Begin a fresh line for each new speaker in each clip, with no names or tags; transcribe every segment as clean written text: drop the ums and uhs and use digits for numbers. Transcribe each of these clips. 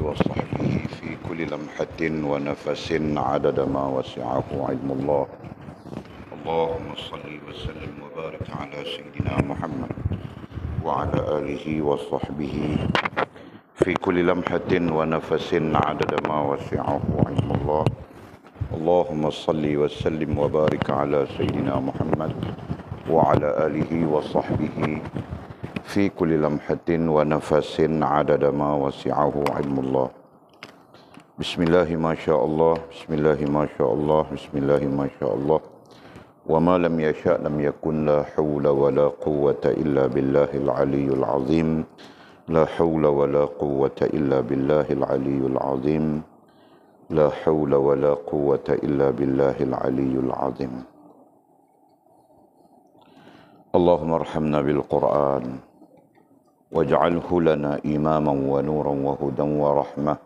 وصحبه في كل لمحة ونفس عدد ما وسعه علم الله. اللهم صل وسلم وبارك على سيدنا محمد وعلى آله وصحبه في كل لمحة ونفس عدد ما وسعه علم الله. اللهم صل وسلم وبارك على سيدنا محمد وعلى آله وصحبه في كل لمحة ونفس عدد ما وسعه علم الله. بسم الله ما شاء الله، بسم الله ما شاء الله، بسم الله ما شاء الله، وما لم يشاء لم يكن. لا حول ولا قوة إلا بالله العلي العظيم. لا حول ولا قوة إلا بالله العلي العظيم. لا حول ولا قوة إلا بالله العلي العظيم. اللهم ارحمنا بالقرآن واجعله لنا إماما ونورا وهدى ورحمة.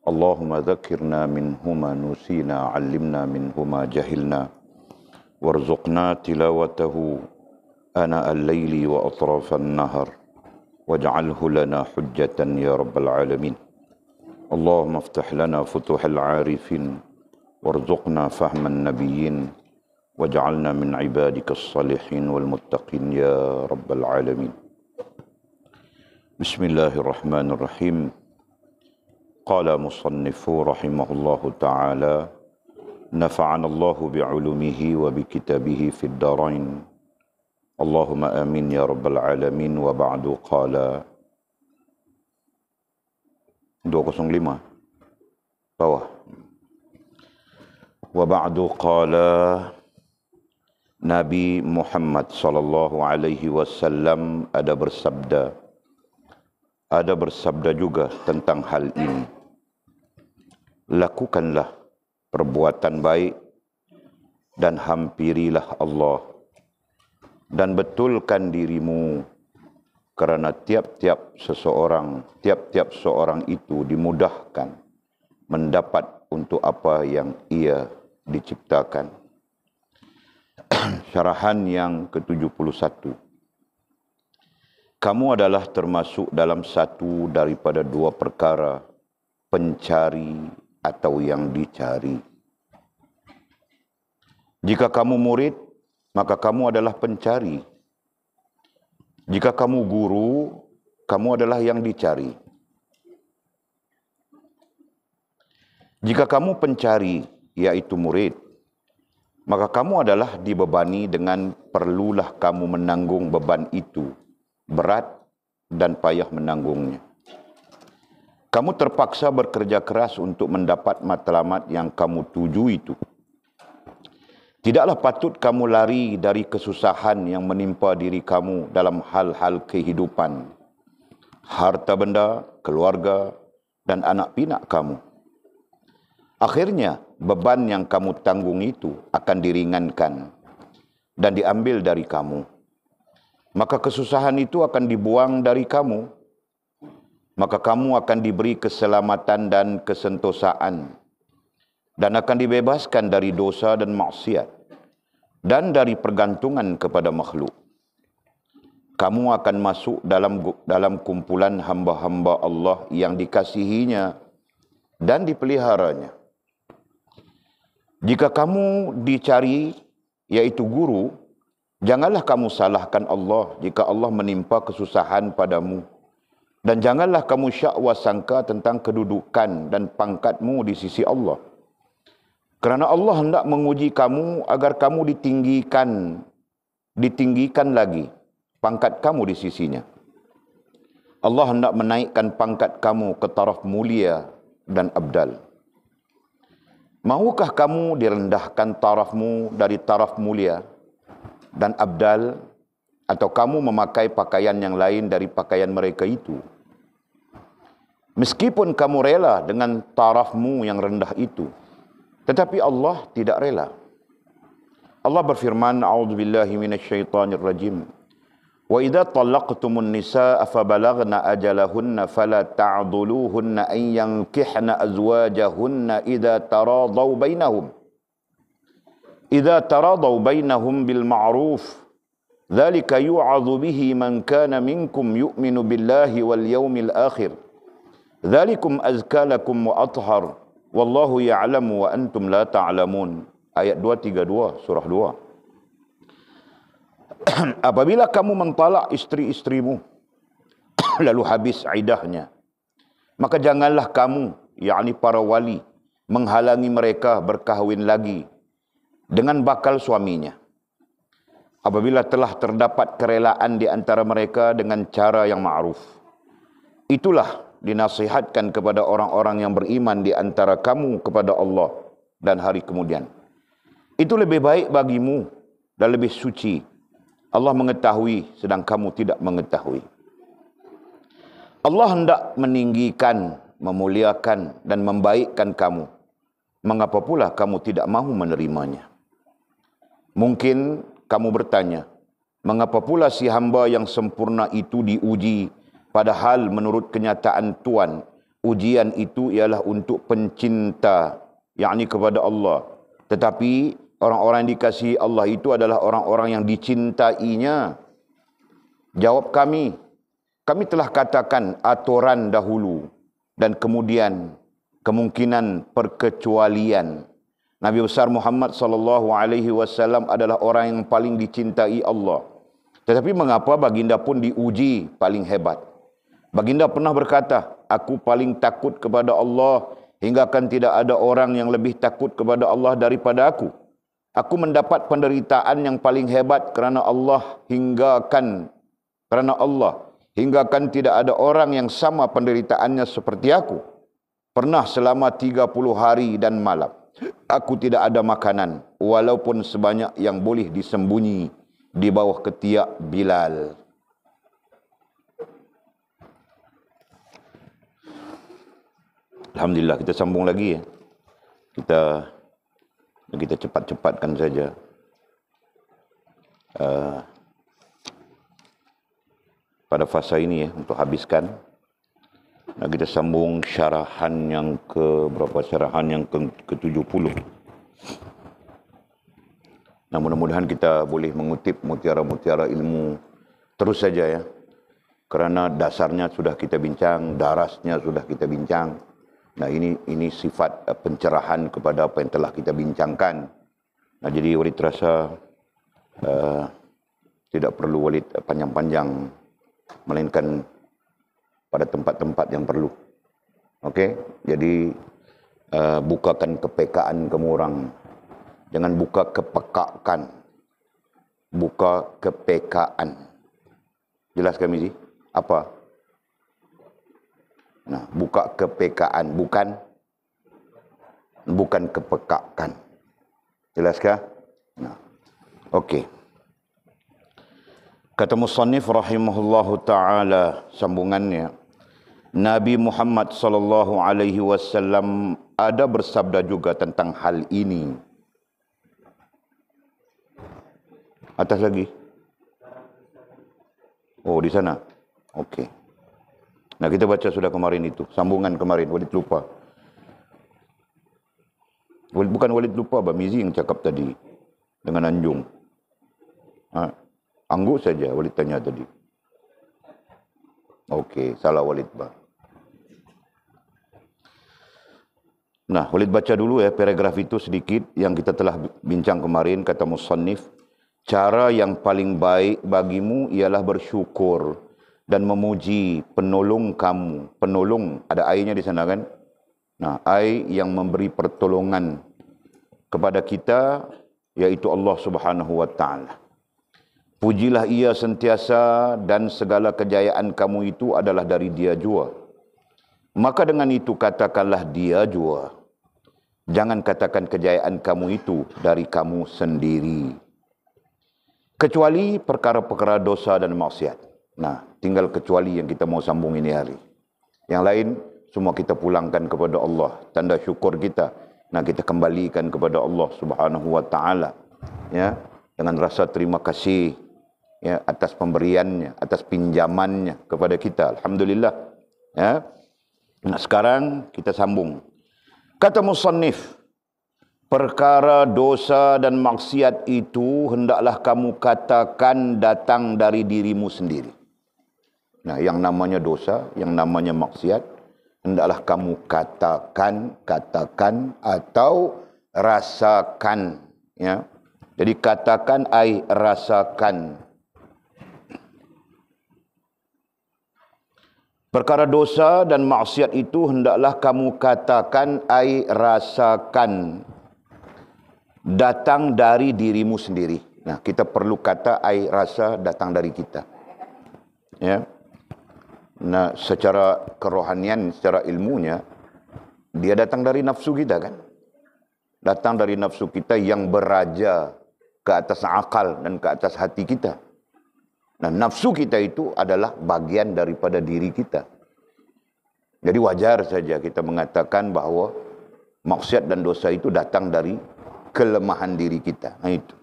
اللهم ذكرنا منه ما نسينا، علمنا منه ما جهلنا، وارزقنا تلاوته آناء الليل وأطراف النهر، واجعله لنا حجة يا رب العالمين. اللهم افتح لنا فتوح العارفين، وارزقنا فهم النبيين، واجعلنا من عبادك الصالحين والمتقين يا رب العالمين. بسم الله الرحمن الرحيم. قال مصنف رحمه الله تعالى: نفعنا الله بعلومه وبكتابه في الدارين. اللهم آمين يا رب العالمين. وبعد قال 205 bawah. وبعد قال Nabi Muhammad sallallahu alaihi wasallam ada bersabda juga tentang hal ini. Lakukanlah perbuatan baik dan hampirilah Allah, dan betulkan dirimu, kerana tiap-tiap seorang itu dimudahkan mendapat untuk apa yang ia diciptakan. Syarahan yang ke-71. Kamu adalah termasuk dalam satu daripada dua perkara, pencari atau yang dicari. Jika kamu murid, maka kamu adalah pencari. Jika kamu guru, kamu adalah yang dicari. Jika kamu pencari, yaitu murid, maka kamu adalah dibebani dengan perlulah kamu menanggung beban itu, berat dan payah menanggungnya. Kamu terpaksa bekerja keras untuk mendapat matlamat yang kamu tuju itu. Tidaklah patut kamu lari dari kesusahan yang menimpa diri kamu dalam hal-hal kehidupan, harta benda, keluarga dan anak pinak kamu. Akhirnya, beban yang kamu tanggung itu akan diringankan dan diambil dari kamu. Maka kesusahan itu akan dibuang dari kamu. Maka kamu akan diberi keselamatan dan kesentosaan, dan akan dibebaskan dari dosa dan maksiat, dan dari pergantungan kepada makhluk. Kamu akan masuk dalam kumpulan hamba-hamba Allah yang dikasihinya dan dipeliharanya. Jika kamu dicari, yaitu guru, janganlah kamu salahkan Allah jika Allah menimpa kesusahan padamu. Dan janganlah kamu syakwa sangka tentang kedudukan dan pangkatmu di sisi Allah. Kerana Allah hendak menguji kamu agar kamu ditinggikan lagi pangkat kamu di sisinya. Allah hendak menaikkan pangkat kamu ke taraf mulia dan abdal. Maukah kamu direndahkan tarafmu dari taraf mulia dan abdal, atau kamu memakai pakaian yang lain dari pakaian mereka itu? Meskipun kamu rela dengan tarafmu yang rendah itu, tetapi Allah tidak rela. Allah berfirman, A'udzubillahi minasyaitonirrajim. Wa idza talaqtumun nisaa fabalagna ajalahunna fala ta'dhuluhunna an yankihna azwajahunna idza taradaw bainahum bil ma'ruf. Dzalika yu'adzu bihi man kana minkum yu'minu billahi wal yawmil akhir. Dzalikum azka lakum wa athhar wallahu ya'lamu wa antum la ta'lamun. Ayat 232 surah 2. Apabila kamu mentalak isteri-istrimu lalu habis iddahnya, maka janganlah kamu, yakni para wali, menghalangi mereka berkahwin lagi dengan bakal suaminya. Apabila telah terdapat kerelaan di antara mereka dengan cara yang ma'ruf. Itulah dinasihatkan kepada orang-orang yang beriman di antara kamu kepada Allah dan hari kemudian. Itu lebih baik bagimu dan lebih suci. Allah mengetahui sedang kamu tidak mengetahui. Allah hendak meninggikan, memuliakan dan membaikkan kamu. Mengapa pula kamu tidak mahu menerimanya? Mungkin kamu bertanya, mengapa pula si hamba yang sempurna itu diuji, padahal menurut kenyataan Tuhan, ujian itu ialah untuk pencinta, yakni kepada Allah. Tetapi orang-orang yang dikasihi Allah itu adalah orang-orang yang dicintainya. Jawab kami telah katakan aturan dahulu dan kemudian kemungkinan perkecualian. Nabi besar Muhammad SAW adalah orang yang paling dicintai Allah. Tetapi mengapa baginda pun diuji paling hebat? Baginda pernah berkata, aku paling takut kepada Allah hingga akan tidak ada orang yang lebih takut kepada Allah daripada aku. Aku mendapat penderitaan yang paling hebat kerana Allah hingga akan tidak ada orang yang sama penderitaannya seperti aku. Pernah selama 30 hari dan malam aku tidak ada makanan walaupun sebanyak yang boleh disembunyi di bawah ketiak Bilal. Alhamdulillah, kita sambung lagi ya. Kita cepat-cepatkan saja. Pada fasa ini ya, untuk habiskan. Nah, kita sambung syarahan yang ke-70. Nah, mudah-mudahan kita boleh mengutip mutiara-mutiara ilmu terus saja ya. Kerana dasarnya sudah kita bincang, darasnya sudah kita bincang. Nah, ini sifat pencerahan kepada apa yang telah kita bincangkan. Nah, jadi Walid rasa tidak perlu Walid panjang-panjang, melainkan pada tempat-tempat yang perlu. Okey, jadi bukakan kepekaan kamu orang. Jangan buka kepekaan. Buka kepekaan. Jelas kami sih? Apa? Nah, buka kepekaan, bukan kepekaan. Jelaskah? Nah, okey. Kata musannif rahimahullahu taala sambungannya, Nabi Muhammad sallallahu alaihi wasallam ada bersabda juga tentang hal ini. Atas lagi. Oh, di sana. Okey. Nah, kita baca sudah kemarin itu. Sambungan kemarin. Walid lupa. Bukan Walid lupa, Abang Mizi yang cakap tadi. Dengan Anjung. Angguk saja Walid tanya tadi. Okey, salah Walid, Bang. Nah, Walid baca dulu ya paragraf itu sedikit yang kita telah bincang kemarin. Kata musannif, cara yang paling baik bagimu ialah bersyukur dan memuji penolong kamu. Penolong, ada airnya di sana kan? Nah, air yang memberi pertolongan kepada kita, yaitu Allah Subhanahu wa Ta'ala. Pujilah ia sentiasa dan segala kejayaan kamu itu adalah dari dia jua. Maka dengan itu katakanlah dia jua. Jangan katakan kejayaan kamu itu dari kamu sendiri. Kecuali perkara-perkara dosa dan maksiat. Nah, tinggal kecuali yang kita mau sambung ini hari. Yang lain, semua kita pulangkan kepada Allah. Tanda syukur kita. Nah, kita kembalikan kepada Allah Subhanahu wa Ta'ala. Ya, dengan rasa terima kasih ya, atas pemberiannya, atas pinjamannya kepada kita. Alhamdulillah. Ya. Nah, sekarang kita sambung. Kata musannif, perkara dosa dan maksiat itu hendaklah kamu katakan datang dari dirimu sendiri. Nah, yang namanya dosa, yang namanya maksiat, hendaklah kamu katakan atau rasakan, ya. Jadi katakan ai rasakan. Perkara dosa dan maksiat itu hendaklah kamu katakan ai rasakan, datang dari dirimu sendiri. Nah, kita perlu kata ai rasa datang dari kita. Ya. Nah, secara kerohanian, secara ilmunya, dia datang dari nafsu kita kan? Datang dari nafsu kita yang beraja ke atas akal dan ke atas hati kita. Nah, nafsu kita itu adalah bagian daripada diri kita. Jadi wajar saja kita mengatakan bahawa maksiat dan dosa itu datang dari kelemahan diri kita. Nah, itu.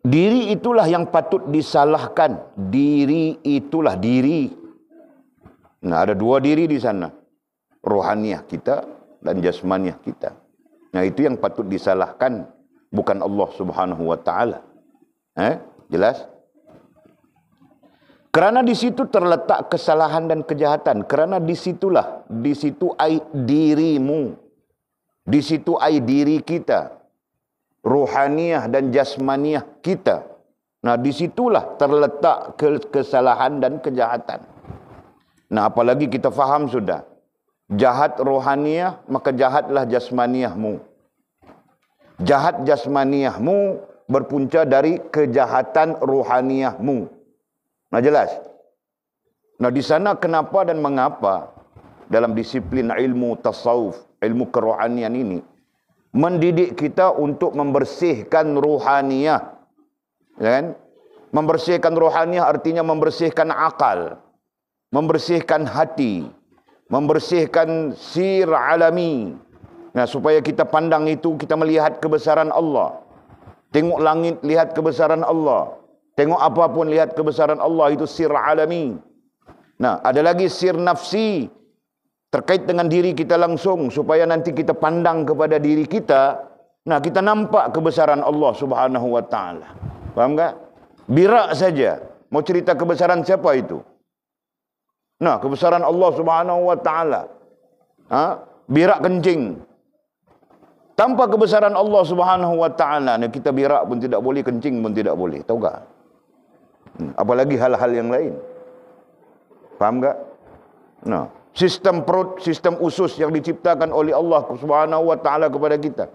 Diri itulah yang patut disalahkan. Diri itulah diri. Nah, ada dua diri di sana. Rohaniah kita dan jasmaniah kita. Nah, itu yang patut disalahkan, bukan Allah Subhanahu wa taala. Jelas? Kerana di situ terletak kesalahan dan kejahatan. Kerana di situ ai dirimu. Di situ ai diri kita. Rohaniah dan jasmaniah kita. Nah, disitulah terletak kesalahan dan kejahatan. Nah, apalagi kita faham sudah. Jahat rohaniah, maka jahatlah jasmaniahmu. Jahat jasmaniahmu berpunca dari kejahatan rohaniahmu. Nah, jelas. Nah, di sana kenapa dan mengapa dalam disiplin ilmu tasawuf, ilmu kerohanian ini, mendidik kita untuk membersihkan rohaniah. Kan? Membersihkan rohaniah artinya membersihkan akal, membersihkan hati, membersihkan sir alami. Nah, supaya kita pandang itu, kita melihat kebesaran Allah. Tengok langit, lihat kebesaran Allah. Tengok apapun, lihat kebesaran Allah. Itu sir alami. Nah, ada lagi sir nafsi, terkait dengan diri kita langsung, supaya nanti kita pandang kepada diri kita, nah kita nampak kebesaran Allah Subhanahu wa taala. Faham tak? Birak saja. Mau cerita kebesaran siapa itu? Nah, kebesaran Allah Subhanahu wa taala. Birak kencing. Tanpa kebesaran Allah Subhanahu wa taala, nah kita birak pun tidak boleh, kencing pun tidak boleh. Tahu tak? Apalagi hal-hal yang lain. Faham tak? Nah, sistem perut, sistem usus yang diciptakan oleh Allah Subhanahu wa taala kepada kita.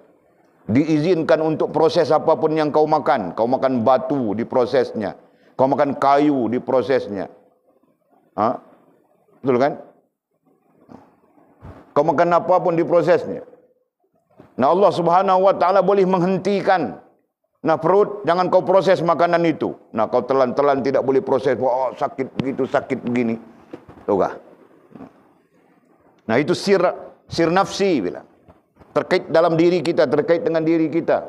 Diizinkan untuk proses apapun yang kau makan. Kau makan batu, diprosesnya. Kau makan kayu, diprosesnya. Betul kan? Kau makan apapun, diprosesnya. Nah, Allah Subhanahu wa taala boleh menghentikan. Nah, perut, jangan kau proses makanan itu. Nah, kau telan-telan tidak boleh proses. Oh, sakit begitu, sakit begini. Tahu tak? Nah, itu sir nafsi bilang. Terkait dalam diri kita, terkait dengan diri kita.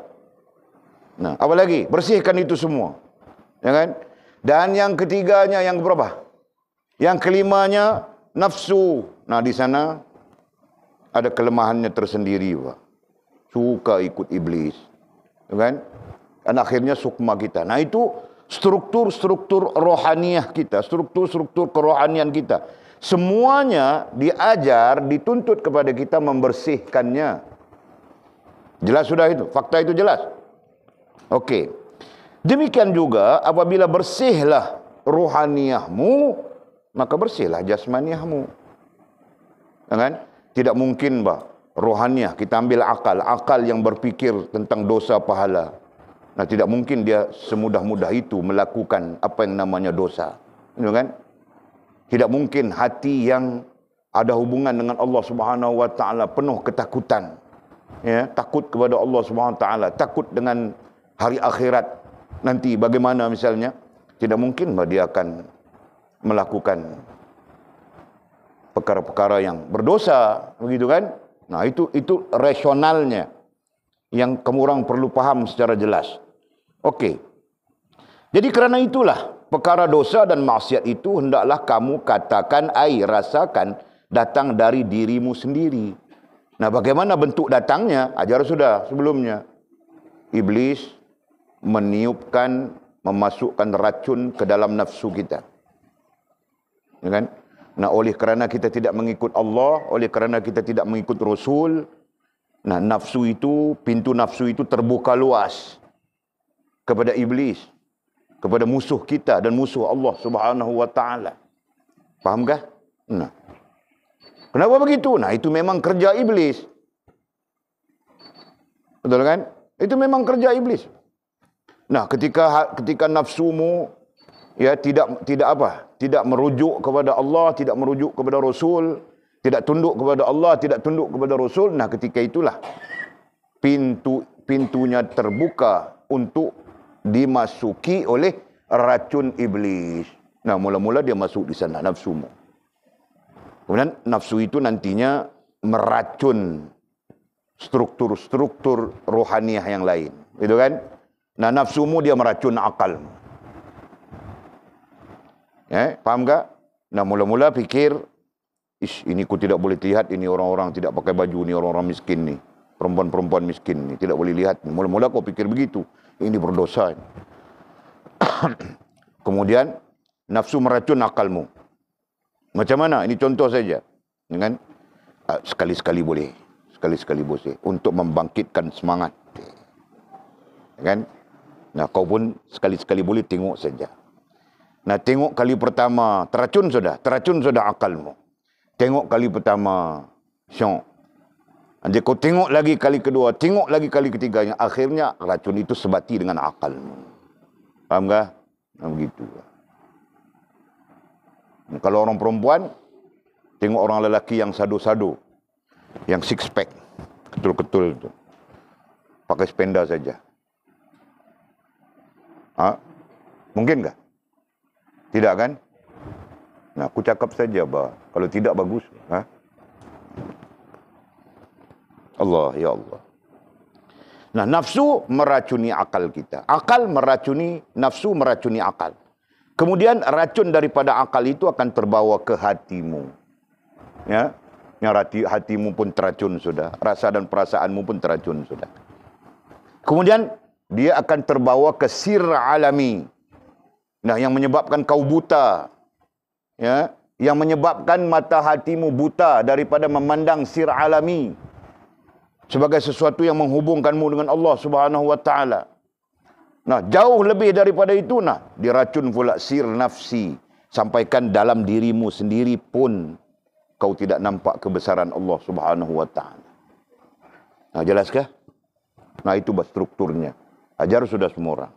Nah, apa lagi? Bersihkan itu semua. Ya kan? Dan yang ketiganya yang berapa? Yang kelimanya nafsu. Nah, di sana ada kelemahannya tersendiri, Pak. Suka ikut iblis. Ya kan? Dan akhirnya sukma kita. Nah, itu struktur-struktur rohaniah kita, struktur-struktur kerohanian kita. Semuanya diajar, dituntut kepada kita membersihkannya. Jelas sudah itu? Fakta itu jelas? Okey. Demikian juga apabila bersihlah rohaniahmu, maka bersihlah jasmaniahmu. Ya kan? Tidak mungkin, rohaniah kita ambil akal yang berfikir tentang dosa pahala. Nah, tidak mungkin dia semudah-mudah itu melakukan apa yang namanya dosa. Ya kan? Tidak mungkin hati yang ada hubungan dengan Allah Subhanahu wa taala penuh ketakutan. Ya, takut kepada Allah Subhanahu wa taala, takut dengan hari akhirat nanti bagaimana misalnya, tidak mungkin dia akan melakukan perkara-perkara yang berdosa, begitu kan? Nah, itu rasionalnya yang kamu orang perlu paham secara jelas. Okey. Jadi kerana itulah perkara dosa dan maksiat itu hendaklah kamu katakan rasakan datang dari dirimu sendiri. Nah, bagaimana bentuk datangnya? Ajar sudah sebelumnya. Iblis meniupkan, memasukkan racun ke dalam nafsu kita. Ya kan? Nah, oleh kerana kita tidak mengikut Allah, oleh kerana kita tidak mengikut Rasul, nah, pintu nafsu itu terbuka luas kepada iblis, kepada musuh kita dan musuh Allah Subhanahu wa taala. Fahamkah? Nah. Kenapa begitu? Nah, itu memang kerja iblis. Betul kan? Itu memang kerja iblis. Nah, ketika nafsumu ya tidak merujuk kepada Allah, tidak merujuk kepada Rasul, tidak tunduk kepada Allah, tidak tunduk kepada Rasul, nah ketika itulah pintunya terbuka untuk dimasuki oleh racun iblis. Nah, mula-mula dia masuk di sana nafsumu. Kemudian nafsu itu nantinya meracun struktur rohaniah yang lain. Gitu kan? Nah, nafsumu dia meracun akalmu. Faham tak? Nah, mula-mula fikir, ini ku tidak boleh lihat, ini orang-orang tidak pakai baju, ini orang-orang miskin nih. Perempuan-perempuan miskin nih, tidak boleh lihat. Mula-mula kau pikir begitu. Ini berdosa. Kemudian, nafsu meracun akalmu. Macam mana? Ini contoh saja. Kan? Sekali-sekali boleh. Sekali-sekali boleh. Untuk membangkitkan semangat. Kan? Nah, kau pun sekali-sekali boleh tengok saja. Nah, tengok kali pertama, teracun sudah akalmu. Tengok kali pertama, syok. Nanti kau tengok lagi kali kedua, tengok lagi kali ketiganya. Akhirnya, racun itu sebati dengan akalmu. Faham tak? Nah, begitu. Kalau orang perempuan, tengok orang lelaki yang sado-sado, yang six pack, ketul-ketul itu, pakai spenda saja. Mungkin tak? Tidak kan? Nah, aku cakap saja, bah. Kalau tidak bagus. Allah, ya Allah. Nah, nafsu meracuni akal kita. Akal meracuni, nafsu meracuni akal. Kemudian racun daripada akal itu akan terbawa ke hatimu. Ya, hatimu pun teracun sudah. Rasa dan perasaanmu pun teracun sudah. Kemudian dia akan terbawa ke sir alami. Nah, yang menyebabkan kau buta. Ya, yang menyebabkan mata hatimu buta daripada memandang sir alami sebagai sesuatu yang menghubungkanmu dengan Allah Subhanahu wa taala. Nah, jauh lebih daripada itu, nah, diracun pula sir nafsi. Sampaikan dalam dirimu sendiri pun kau tidak nampak kebesaran Allah Subhanahu wa taala. Nah, jelaskah? Nah, itu strukturnya. Ajar sudah semua orang.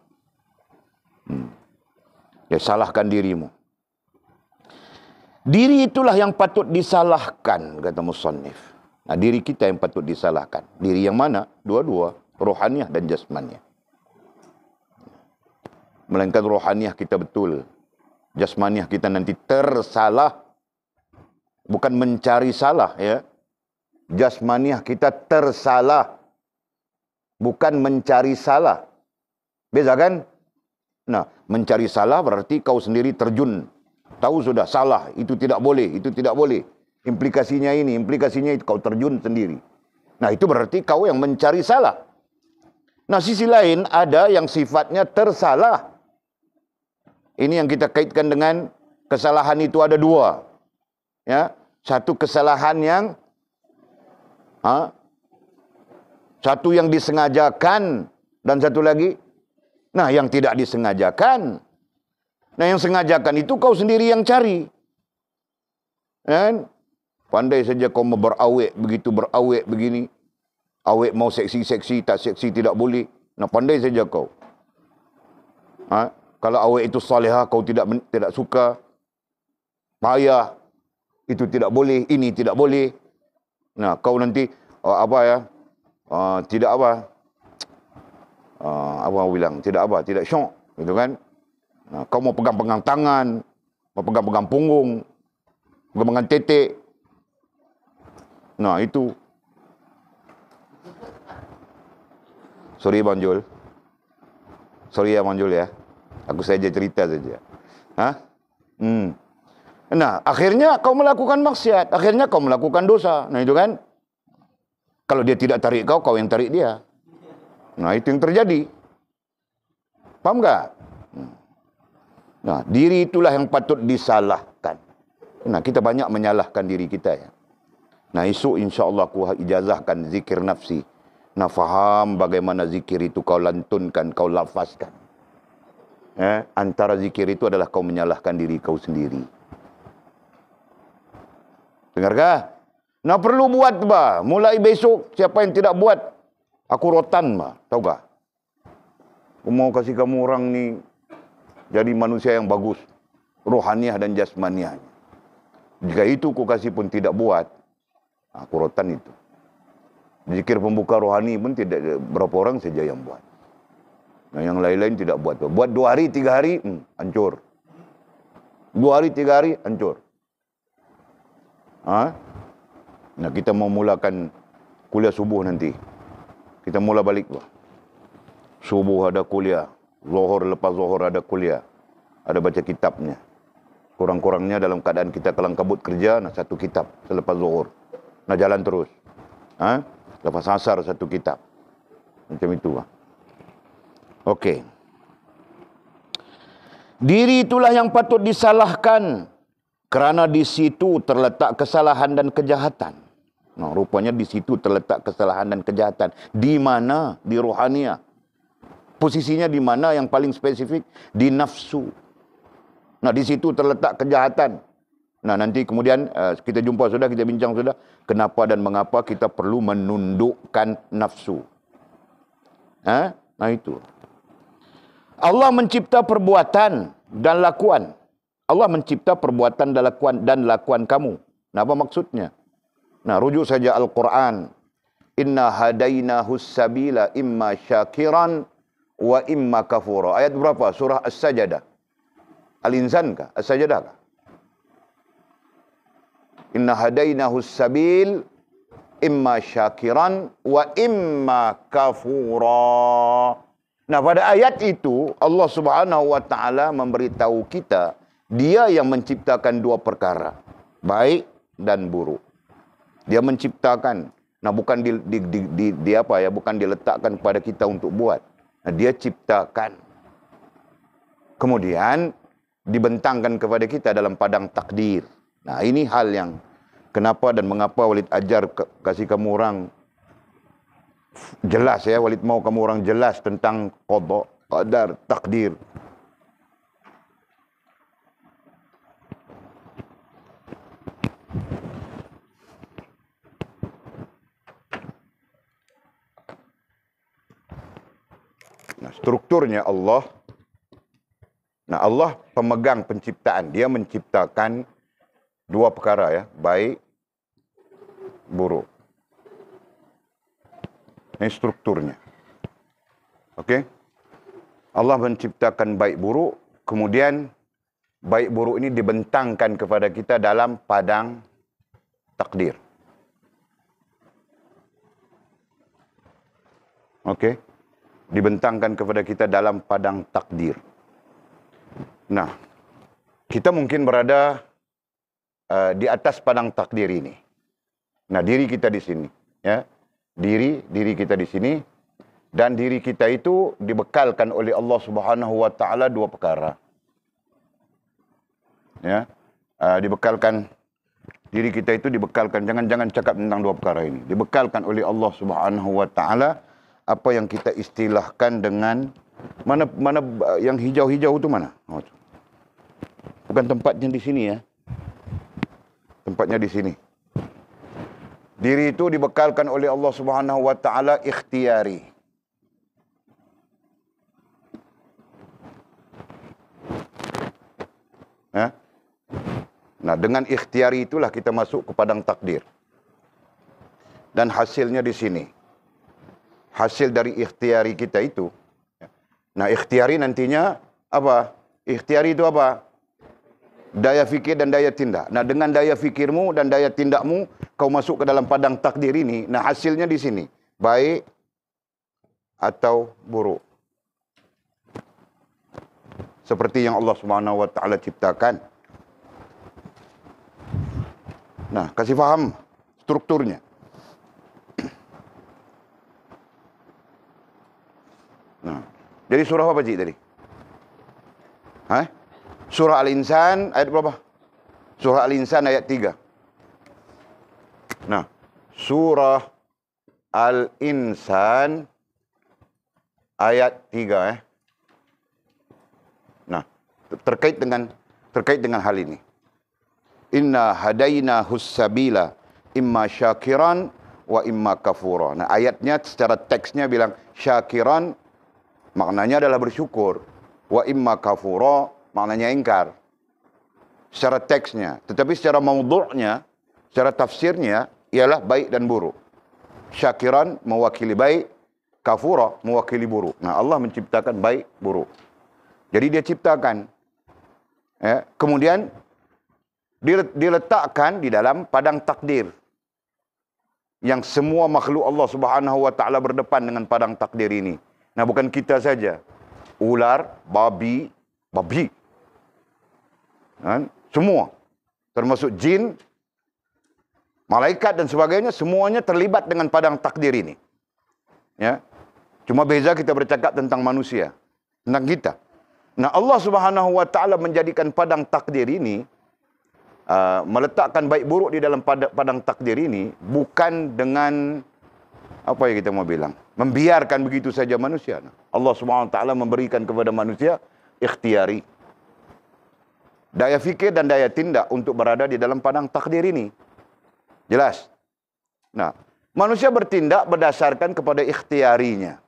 Ya, salahkan dirimu. Diri itulah yang patut disalahkan, kata musannif. Nah, diri kita yang patut disalahkan. Diri yang mana? Dua-dua, rohaniah dan jasmaniah. Melainkan rohaniah kita betul. Jasmaniah kita nanti tersalah. Bukan mencari salah, ya. Jasmaniah kita tersalah. Bukan mencari salah. Beza kan? Nah, mencari salah berarti kau sendiri terjun. Tahu sudah salah, itu tidak boleh, itu tidak boleh. Implikasinya ini, implikasinya itu, kau terjun sendiri. Nah, itu berarti kau yang mencari salah. Nah, sisi lain ada yang sifatnya tersalah. Ini yang kita kaitkan dengan kesalahan itu ada dua. Ya, satu kesalahan yang satu yang disengajakan dan satu lagi yang tidak disengajakan. Nah, yang sengajakan itu kau sendiri yang cari. Kan? Pandai saja kau berawek begitu, berawek begini. Awek mau seksi-seksi, tak seksi tidak boleh. Nah, pandai saja kau. Kalau awek itu salihah, kau tidak suka. Payah, itu tidak boleh, ini tidak boleh. Nah, kau nanti tidak bilang, tidak syok, gitu kan? Nah, kau mau pegang-pegang tangan, mau pegang-pegang punggung, pegang-pegang tetek. Nah, itu. Sorry Bang Jul. Sorry ya Bang Jul ya. Aku saja cerita saja. Nah, akhirnya kau melakukan maksiat. Akhirnya kau melakukan dosa. Nah, itu kan. Kalau dia tidak tarik kau, kau yang tarik dia. Nah, itu yang terjadi. Paham tak? Nah, diri itulah yang patut disalahkan. Nah, kita banyak menyalahkan diri kita ya. Nah, esok insya-Allah aku ijazahkan zikir nafsi. Nah, faham bagaimana zikir itu kau lantunkan, kau lafazkan. Antara zikir itu adalah kau menyalahkan diri kau sendiri. Dengarkah? Nah, perlu buat bah. Mulai besok siapa yang tidak buat, aku rotan bah. Tahu gak? Aku mau kasih kamu orang ni jadi manusia yang bagus, rohaniah dan jasmaniah. Jika itu ku kasih pun tidak buat, aku rotan itu. Zikir pembuka rohani pun tidak berapa orang saja yang buat. Nah, yang lain-lain tidak buat. Buat 2 hari, 3 hari, hancur. 2 hari, 3 hari, hancur. Nah, kita mau mulakan kuliah subuh nanti. Kita mula balik. Subuh ada kuliah. Zuhur, lepas zuhur ada kuliah. Ada baca kitabnya. Kurang-kurangnya dalam keadaan kita kelang kabut kerja, nah 1 kitab selepas zuhur. Nah, jalan terus. Lepas asar 1 kitab. Macam itu. Okey. Diri itulah yang patut disalahkan kerana di situ terletak kesalahan dan kejahatan. Nah, rupanya di situ terletak kesalahan dan kejahatan. Di mana? Di rohaniah. Posisinya di mana yang paling spesifik? Di nafsu. Nah, di situ terletak kejahatan. Nah, nanti kemudian kita jumpa sudah, kita bincang sudah. Kenapa dan mengapa kita perlu menundukkan nafsu. Nah, itu. Allah mencipta perbuatan dan lakuan. Allah mencipta perbuatan dan lakuan kamu. Nah, apa maksudnya? Nah, rujuk saja Al-Quran. Inna hadainahus sabila imma syakiran wa imma kafura. Ayat berapa? Surah As-Sajadah. Al-Insan kah? As-Sajadah kah? Inna hadainahus sabil imma syakiran wa imma kafura. Nah, pada ayat itu Allah Subhanahu wa taala memberitahu kita Dia yang menciptakan 2 perkara, baik dan buruk. Dia menciptakan. Nah, bukan bukan diletakkan kepada kita untuk buat. Nah, Dia ciptakan. Kemudian dibentangkan kepada kita dalam padang takdir. Nah, ini hal yang kenapa dan mengapa Walid ajar kasih kamu orang jelas ya. Walid mau kamu orang jelas tentang qada, qadar, takdir. Nah, strukturnya Allah. Nah, Allah pemegang penciptaan. Dia menciptakan 2 perkara ya, baik, buruk. Ini strukturnya. Okey? Allah menciptakan baik buruk, kemudian baik buruk ini dibentangkan kepada kita dalam padang takdir. Okey? Dibentangkan kepada kita dalam padang takdir. Nah, kita mungkin berada di atas padang takdir ini. Nah, diri kita di sini, ya. Diri kita di sini, dan diri kita itu dibekalkan oleh Allah Subhanahu wa taala 2 perkara. Ya. Dibekalkan diri kita itu dibekalkan, jangan cakap tentang 2 perkara ini. Dibekalkan oleh Allah Subhanahu wa taala apa yang kita istilahkan dengan mana yang hijau-hijau itu mana? Bukan tempatnya di sini ya. Tempatnya di sini. Diri itu dibekalkan oleh Allah Subhanahu wa taala ikhtiari. Nah, dengan ikhtiari itulah kita masuk ke padang takdir. Dan hasilnya di sini. Hasil dari ikhtiari kita itu. Nah, ikhtiari nantinya apa? Ikhtiari itu apa? Daya fikir dan daya tindak. Nah, dengan daya fikirmu dan daya tindakmu, kau masuk ke dalam padang takdir ini. Nah, hasilnya di sini. Baik atau buruk. Seperti yang Allah Subhanahu wa taala ciptakan. Nah, kasih faham strukturnya. Nah, jadi surah apa cik tadi? Surah Al-Insan ayat berapa? Surah Al-Insan ayat 3. Nah, surah Al-Insan ayat 3 Nah, terkait dengan hal ini. Inna hadaina hussabila imma syakiran wa imma kafura. Nah, ayatnya secara teksnya bilang syakiran maknanya adalah bersyukur, wa imma kafura maknanya ingkar. Secara teksnya, tetapi secara maudhu'nya, secara tafsirnya ialah baik dan buruk. Syakiran mewakili baik, kafura mewakili buruk. Nah, Allah menciptakan baik, buruk. Jadi dia ciptakan. Kemudian diletakkan di dalam padang takdir. Yang semua makhluk Allah Subhanahu wa taala berdepan dengan padang takdir ini. Nah, bukan kita saja. Ular, babi, semua. Termasuk jin, malaikat dan sebagainya, semuanya terlibat dengan padang takdir ini. Ya. Cuma beza kita bercakap tentang manusia, tentang kita. Nah, Allah Subhanahu wa taala menjadikan padang takdir ini, meletakkan baik buruk di dalam padang takdir ini bukan dengan apa yang kita mau bilang, membiarkan begitu saja manusia. Allah Subhanahu wa taala memberikan kepada manusia ikhtiari, daya fikir dan daya tindak untuk berada di dalam padang takdir ini. Jelas? Nah, manusia bertindak berdasarkan kepada ikhtiarinya.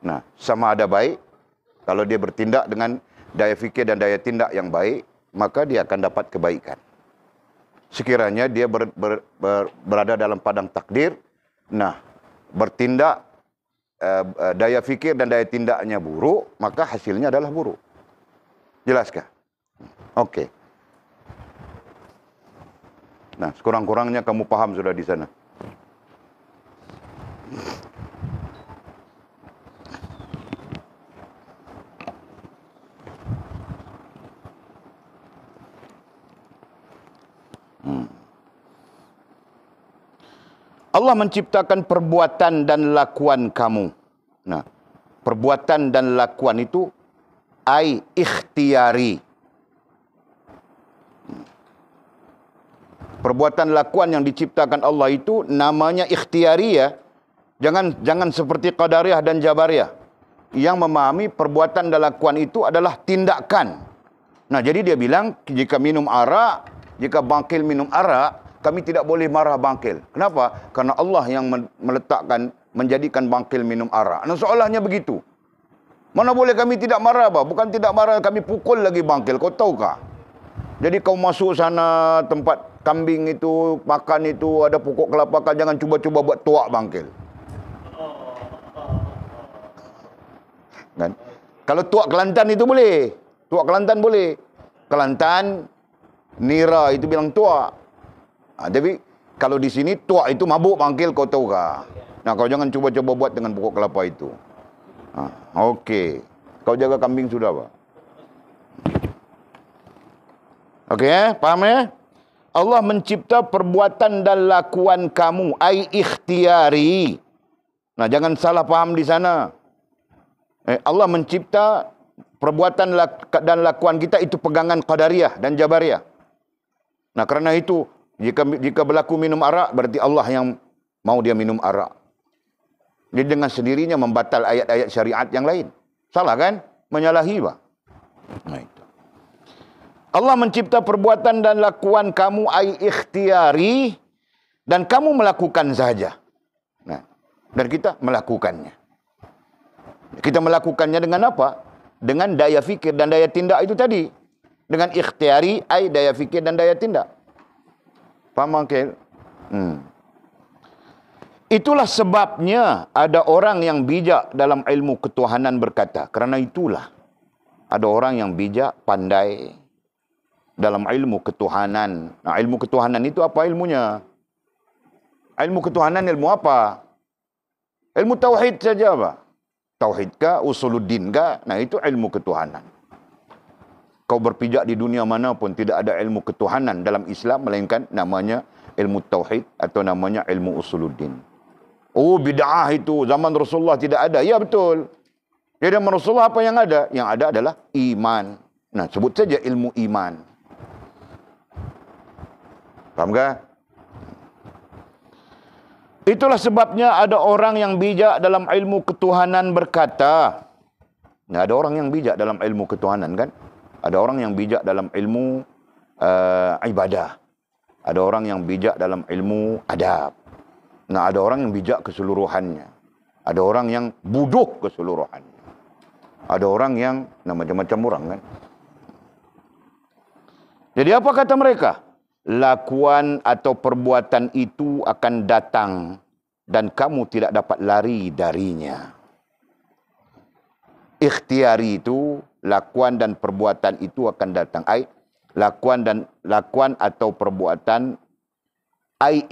Nah, sama ada baik, kalau dia bertindak dengan daya fikir dan daya tindak yang baik, maka dia akan dapat kebaikan. Sekiranya dia berada dalam padang takdir, nah, bertindak, daya fikir dan daya tindaknya buruk, maka hasilnya adalah buruk. Jelaskah? Okey. Nah, sekurang-kurangnya kamu paham sudah di sana. Allah menciptakan perbuatan dan lakuan kamu. Nah, perbuatan dan lakuan itu ai ikhtiari. Perbuatan lakuan yang diciptakan Allah itu namanya ikhtiari ya. Jangan seperti Qadariyah dan Jabariyah yang memahami perbuatan dan lakuan itu adalah tindakan. Nah, jadi dia bilang jika minum arak, jika bangkil minum arak, kami tidak boleh marah bangkil. Kenapa? Karena Allah yang menjadikan bangkil minum arak. Nah, seolahnya begitu. Mana boleh kami tidak marah, bah? Bukan tidak marah, kami pukul lagi bangkil. Kau tahukah? Jadi kau masuk sana tempat kambing itu, makan itu, ada pokok kelapa, kau jangan cuba-cuba buat tuak bangkil. Kan? Kalau tuak Kelantan itu boleh. Tuak Kelantan boleh. Kelantan, Nira itu bilang tuak. Tapi kalau di sini tuak itu mabuk bangkil, kau tahukah? Nah, kau jangan cuba-cuba buat dengan pokok kelapa itu. Okey. Kau jaga kambing sudah, Pak? Okey, faham ya? Allah mencipta perbuatan dan lakuan kamu, ai ikhtiari. Nah, jangan salah faham di sana. Allah mencipta perbuatan dan lakuan kita itu pegangan Qadariyah dan Jabariyah. Nah, kerana itu jika berlaku minum arak, berarti Allah yang mau dia minum arak. Dia dengan sendirinya membatal ayat-ayat syariat yang lain. Salah kan? Menyalahi, Pak. Nah, itu. Allah mencipta perbuatan dan lakuan kamu ai ikhtiari, dan kamu melakukan saja. Nah, dan kita melakukannya. Kita melakukannya dengan apa? Dengan daya fikir dan daya tindak itu tadi. Dengan ikhtiari ai daya fikir dan daya tindak. Faham, Uncle? Itulah sebabnya ada orang yang bijak dalam ilmu ketuhanan berkata, kerana itulah ada orang yang bijak, pandai dalam ilmu ketuhanan. Nah, ilmu ketuhanan itu apa ilmunya? Ilmu ketuhanan ilmu apa? Ilmu tauhid saja, Pak. Tauhid kah, usuluddin kah? Nah, itu ilmu ketuhanan. Kau berpijak di dunia mana pun tidak ada ilmu ketuhanan dalam Islam, melainkan namanya ilmu tauhid atau namanya ilmu usuluddin. Oh, bid'ah itu zaman Rasulullah tidak ada. Ya, betul. Jadi zaman Rasulullah apa yang ada? Yang ada adalah iman. Nah, sebut saja ilmu iman. Faham ke? Itulah sebabnya ada orang yang bijak dalam ilmu ketuhanan berkata. Nah, ada orang yang bijak dalam ilmu ketuhanan kan? Ada orang yang bijak dalam ilmu ibadah. Ada orang yang bijak dalam ilmu adab. Nah, ada orang yang bijak keseluruhannya. Ada orang yang bodoh keseluruhannya. Ada orang yang macam-macam orang kan? Jadi apa kata mereka? Lakuan atau perbuatan itu akan datang dan kamu tidak dapat lari darinya. Ikhtiari itu, lakuan dan perbuatan itu akan datang. Lakuan atau perbuatan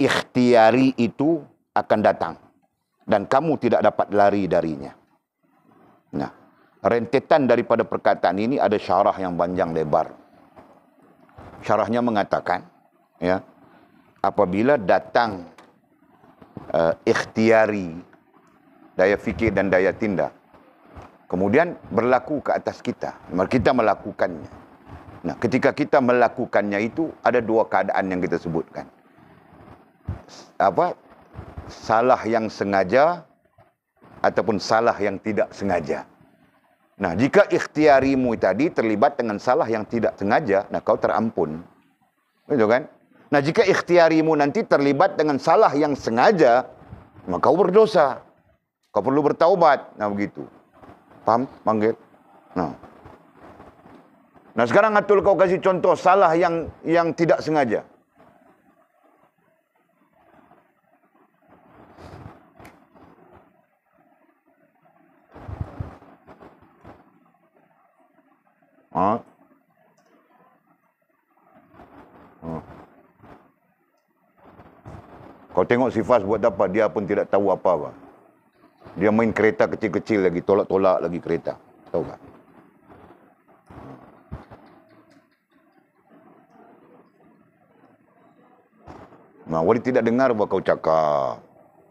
ikhtiari itu akan datang dan kamu tidak dapat lari darinya. Nah, rentetan daripada perkataan ini ada syarah yang panjang lebar. Syarahnya mengatakan, ya, apabila datang ikhtiari, daya fikir dan daya tindak, kemudian berlaku ke atas kita, kita melakukannya. Nah, ketika kita melakukannya itu ada dua keadaan yang kita sebutkan. Salah yang sengaja ataupun salah yang tidak sengaja. Nah, jika ikhtiarimu tadi terlibat dengan salah yang tidak sengaja, nah kau terampun. Betul kan? Nah, jika ikhtiarimu nanti terlibat dengan salah yang sengaja, maka kau berdosa. Kau perlu bertaubat. Nah, begitu. Paham? Panggil. Nah, sekarang Atul kau kasih contoh salah yang tidak sengaja. Kau tengok si Fas buat apa, dia pun tidak tahu apa-apa. Dia main kereta kecil-kecil lagi, tolak-tolak lagi kereta. Tahu tak? Nah, Walid tidak dengar apa kau cakap.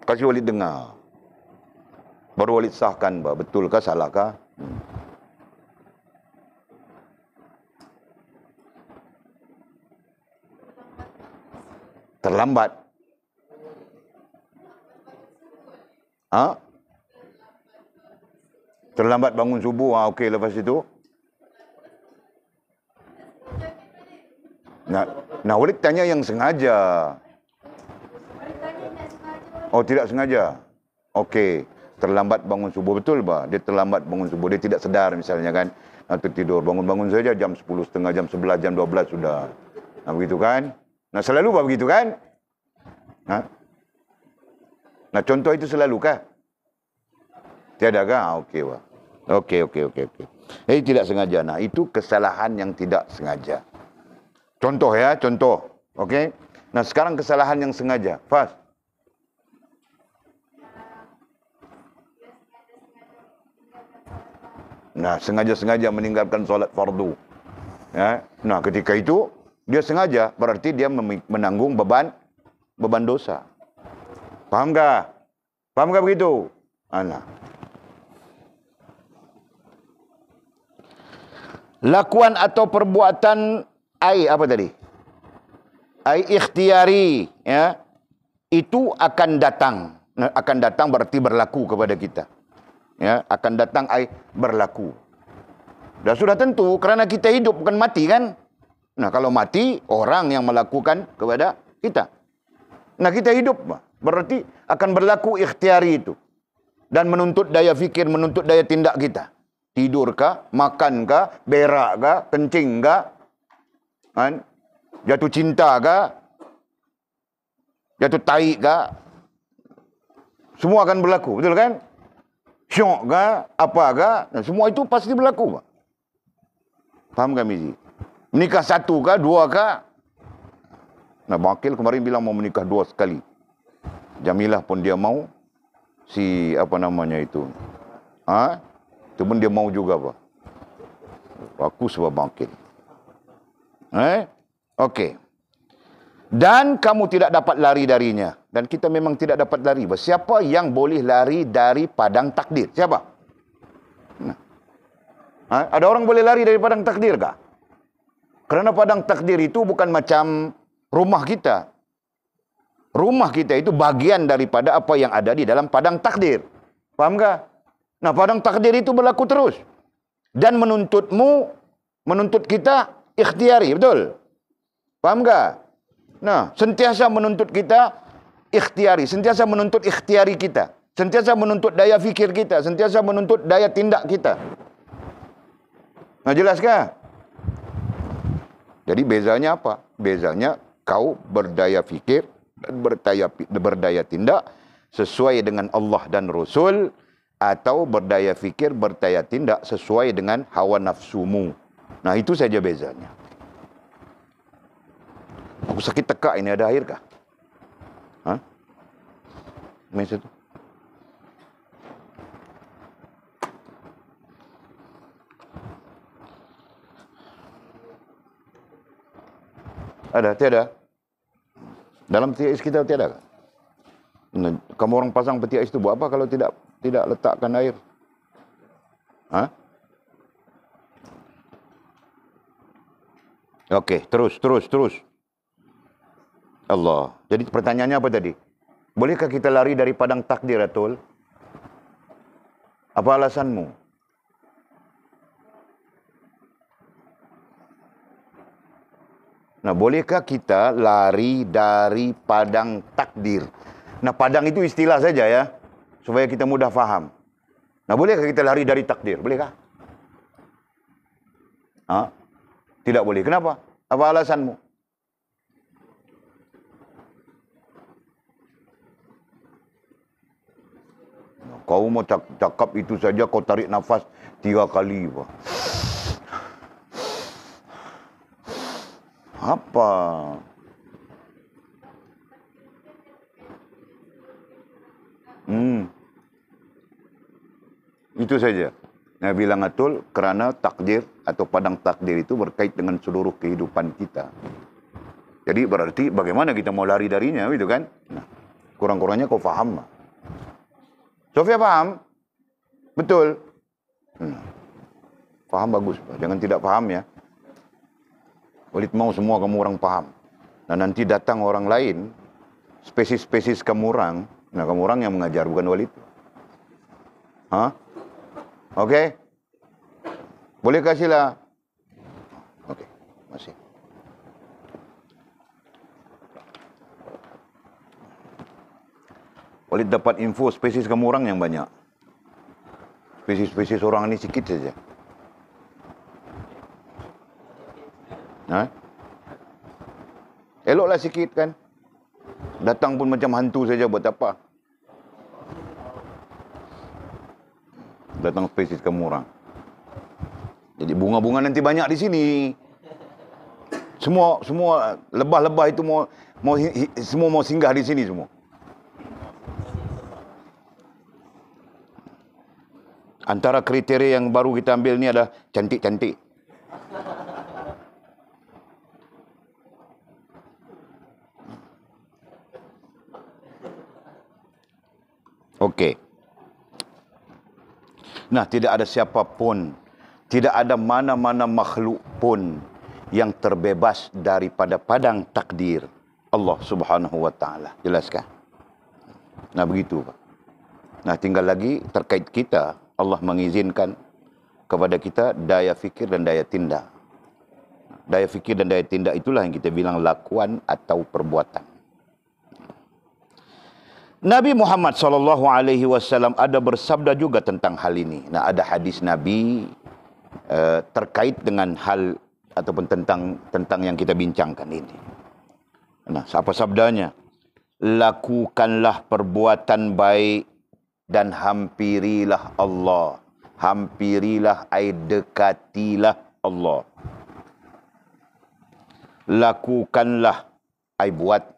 Kasih Walid dengar. Baru Walid sahkan, betulkah, salahkah? Terlambat. Terlambat bangun subuh. Okey, lepas itu. Nah, Walid tanya yang sengaja. Oh, tidak sengaja. Okey, terlambat bangun subuh. Betul, bah? Dia terlambat bangun subuh. Dia tidak sedar misalnya kan. Tertidur. Bangun-bangun saja jam 10.30, jam 11, jam 12 sudah. Nah, begitu kan? Nah, selalu begitu kan? Nah, contoh itu selalu kah? Tiada kah? Okey, Pak. Okey. Tidak sengaja. Nah, itu kesalahan yang tidak sengaja. Contoh ya, contoh. Okey. Nah, sekarang kesalahan yang sengaja. Fas. Nah, sengaja-sengaja meninggalkan solat fardu. Ya. Nah, ketika itu dia sengaja, berarti dia menanggung beban dosa. Faham tak? Faham tak begitu? Nah. Lakuan atau perbuatan apa tadi? Ikhtiari, ya. Itu akan datang. Akan datang berarti berlaku kepada kita. Ya, akan datang berlaku. Dah sudah tentu kerana kita hidup bukan mati kan? Nah, kalau mati orang yang melakukan kepada kita. Nah, kita hidup berarti akan berlaku ikhtiari itu. Dan menuntut daya fikir, menuntut daya tindak kita. Tidur kah, makan kah, berak kah, kencing kah, jatuh cinta kah, jatuh taik kah, semua akan berlaku, betul kan? Syok kah, apa kah, nah, semua itu pasti berlaku. Faham kan, Mizi? Menikah satu kah, dua kah? Nah, Bakil kemarin bilang mau menikah 2 sekali. Jamilah pun dia mau, si apa namanya itu. Itu pun dia mau juga, Pak. Aku sebab Bakil. Okey. Dan kamu tidak dapat lari darinya. Dan kita memang tidak dapat lari. Siapa yang boleh lari dari padang takdir? Siapa? Ada orang boleh lari dari padang takdir kah? Kerana padang takdir itu bukan macam rumah kita. Rumah kita itu bagian daripada apa yang ada di dalam padang takdir. Faham tak? Nah, padang takdir itu berlaku terus. Dan menuntut kita ikhtiari, betul? Faham tak? Nah, sentiasa menuntut kita ikhtiari, sentiasa menuntut ikhtiari kita, sentiasa menuntut daya fikir kita, sentiasa menuntut daya tindak kita. Nah, jelas kah? Jadi bezanya apa? Bezanya kau berdaya fikir dan berdaya tindak sesuai dengan Allah dan Rasul, atau berdaya fikir, berdaya tindak sesuai dengan hawa nafsumu. Nah, itu saja bezanya. Aku sakit tekak ini, ada air kah? Hah? Mes itu. Ada? Tiada? Dalam peti ais kita tiada? Kamu orang pasang peti ais itu buat apa kalau tidak letakkan air? Hah? Okey, terus. Allah. Jadi pertanyaannya apa tadi? Bolehkah kita lari dari padang takdir, Atul? Apa alasanmu? Nah, bolehkah kita lari dari padang takdir? Nah, padang itu istilah saja ya, supaya kita mudah faham. Nah, bolehkah kita lari dari takdir? Bolehkah? Tidak boleh. Kenapa? Apa alasanmu? Kau mau cakap itu saja, kau tarik nafas 3 kali. Apa? Itu saja. Nah, bilang Atul, kerana takdir atau padang takdir itu berkait dengan seluruh kehidupan kita. Jadi berarti bagaimana kita mau lari darinya, gitu kan? Nah, kurang-kurangnya kau faham. Sofia faham? Betul? Faham bagus. Jangan tidak faham ya. Walid mau semua kamu orang faham. Nah, nanti datang orang lain, spesies kamu orang. Nah, kamu orang yang mengajar, bukan Walid. Okey? Boleh kasihlah. Okey, masih. Walid dapat info spesies kamu orang yang banyak. Spesies orang ini sikit saja. Eloklah sikit kan. Datang pun macam hantu saja, buat apa? Datang spesies kamu orang. Jadi bunga-bunga nanti banyak di sini. Semua lebah-lebah itu semua mau singgah di sini semua. Antara kriteria yang baru kita ambil ni adalah cantik-cantik. Okey. Nah, tidak ada siapapun, tidak ada mana-mana makhluk pun yang terbebas daripada padang takdir Allah Subhanahu wa taala. Jelaskah? Nah, begitu, Pak. Nah, tinggal lagi terkait kita, Allah mengizinkan kepada kita daya fikir dan daya tindak. Daya fikir dan daya tindak itulah yang kita bilang lakuan atau perbuatan. Nabi Muhammad SAW ada bersabda juga tentang hal ini. Nah, ada hadis Nabi terkait dengan hal ataupun tentang yang kita bincangkan ini. Nah, apa sabdanya? Lakukanlah perbuatan baik dan hampirilah Allah. Hampirilah, dekatilah Allah. Lakukanlah, buat.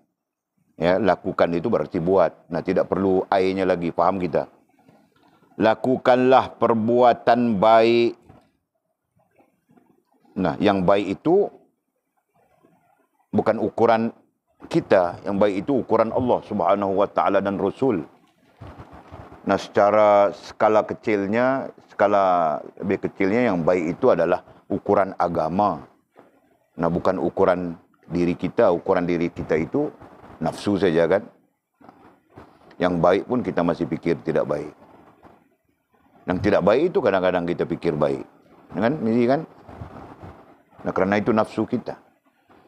Ya, lakukan itu berarti buat. Nah, tidak perlu nya lagi, faham kita. Lakukanlah perbuatan baik. Nah, yang baik itu bukan ukuran kita, yang baik itu ukuran Allah Subhanahu wa taala dan Rasul. Nah, secara skala lebih kecilnya yang baik itu adalah ukuran agama. Nah, bukan ukuran diri kita, ukuran diri kita itu nafsu saja kan. Yang baik pun kita masih pikir tidak baik. Yang tidak baik itu kadang-kadang kita pikir baik. Kan? Ini kan? Nah, karena itu nafsu kita.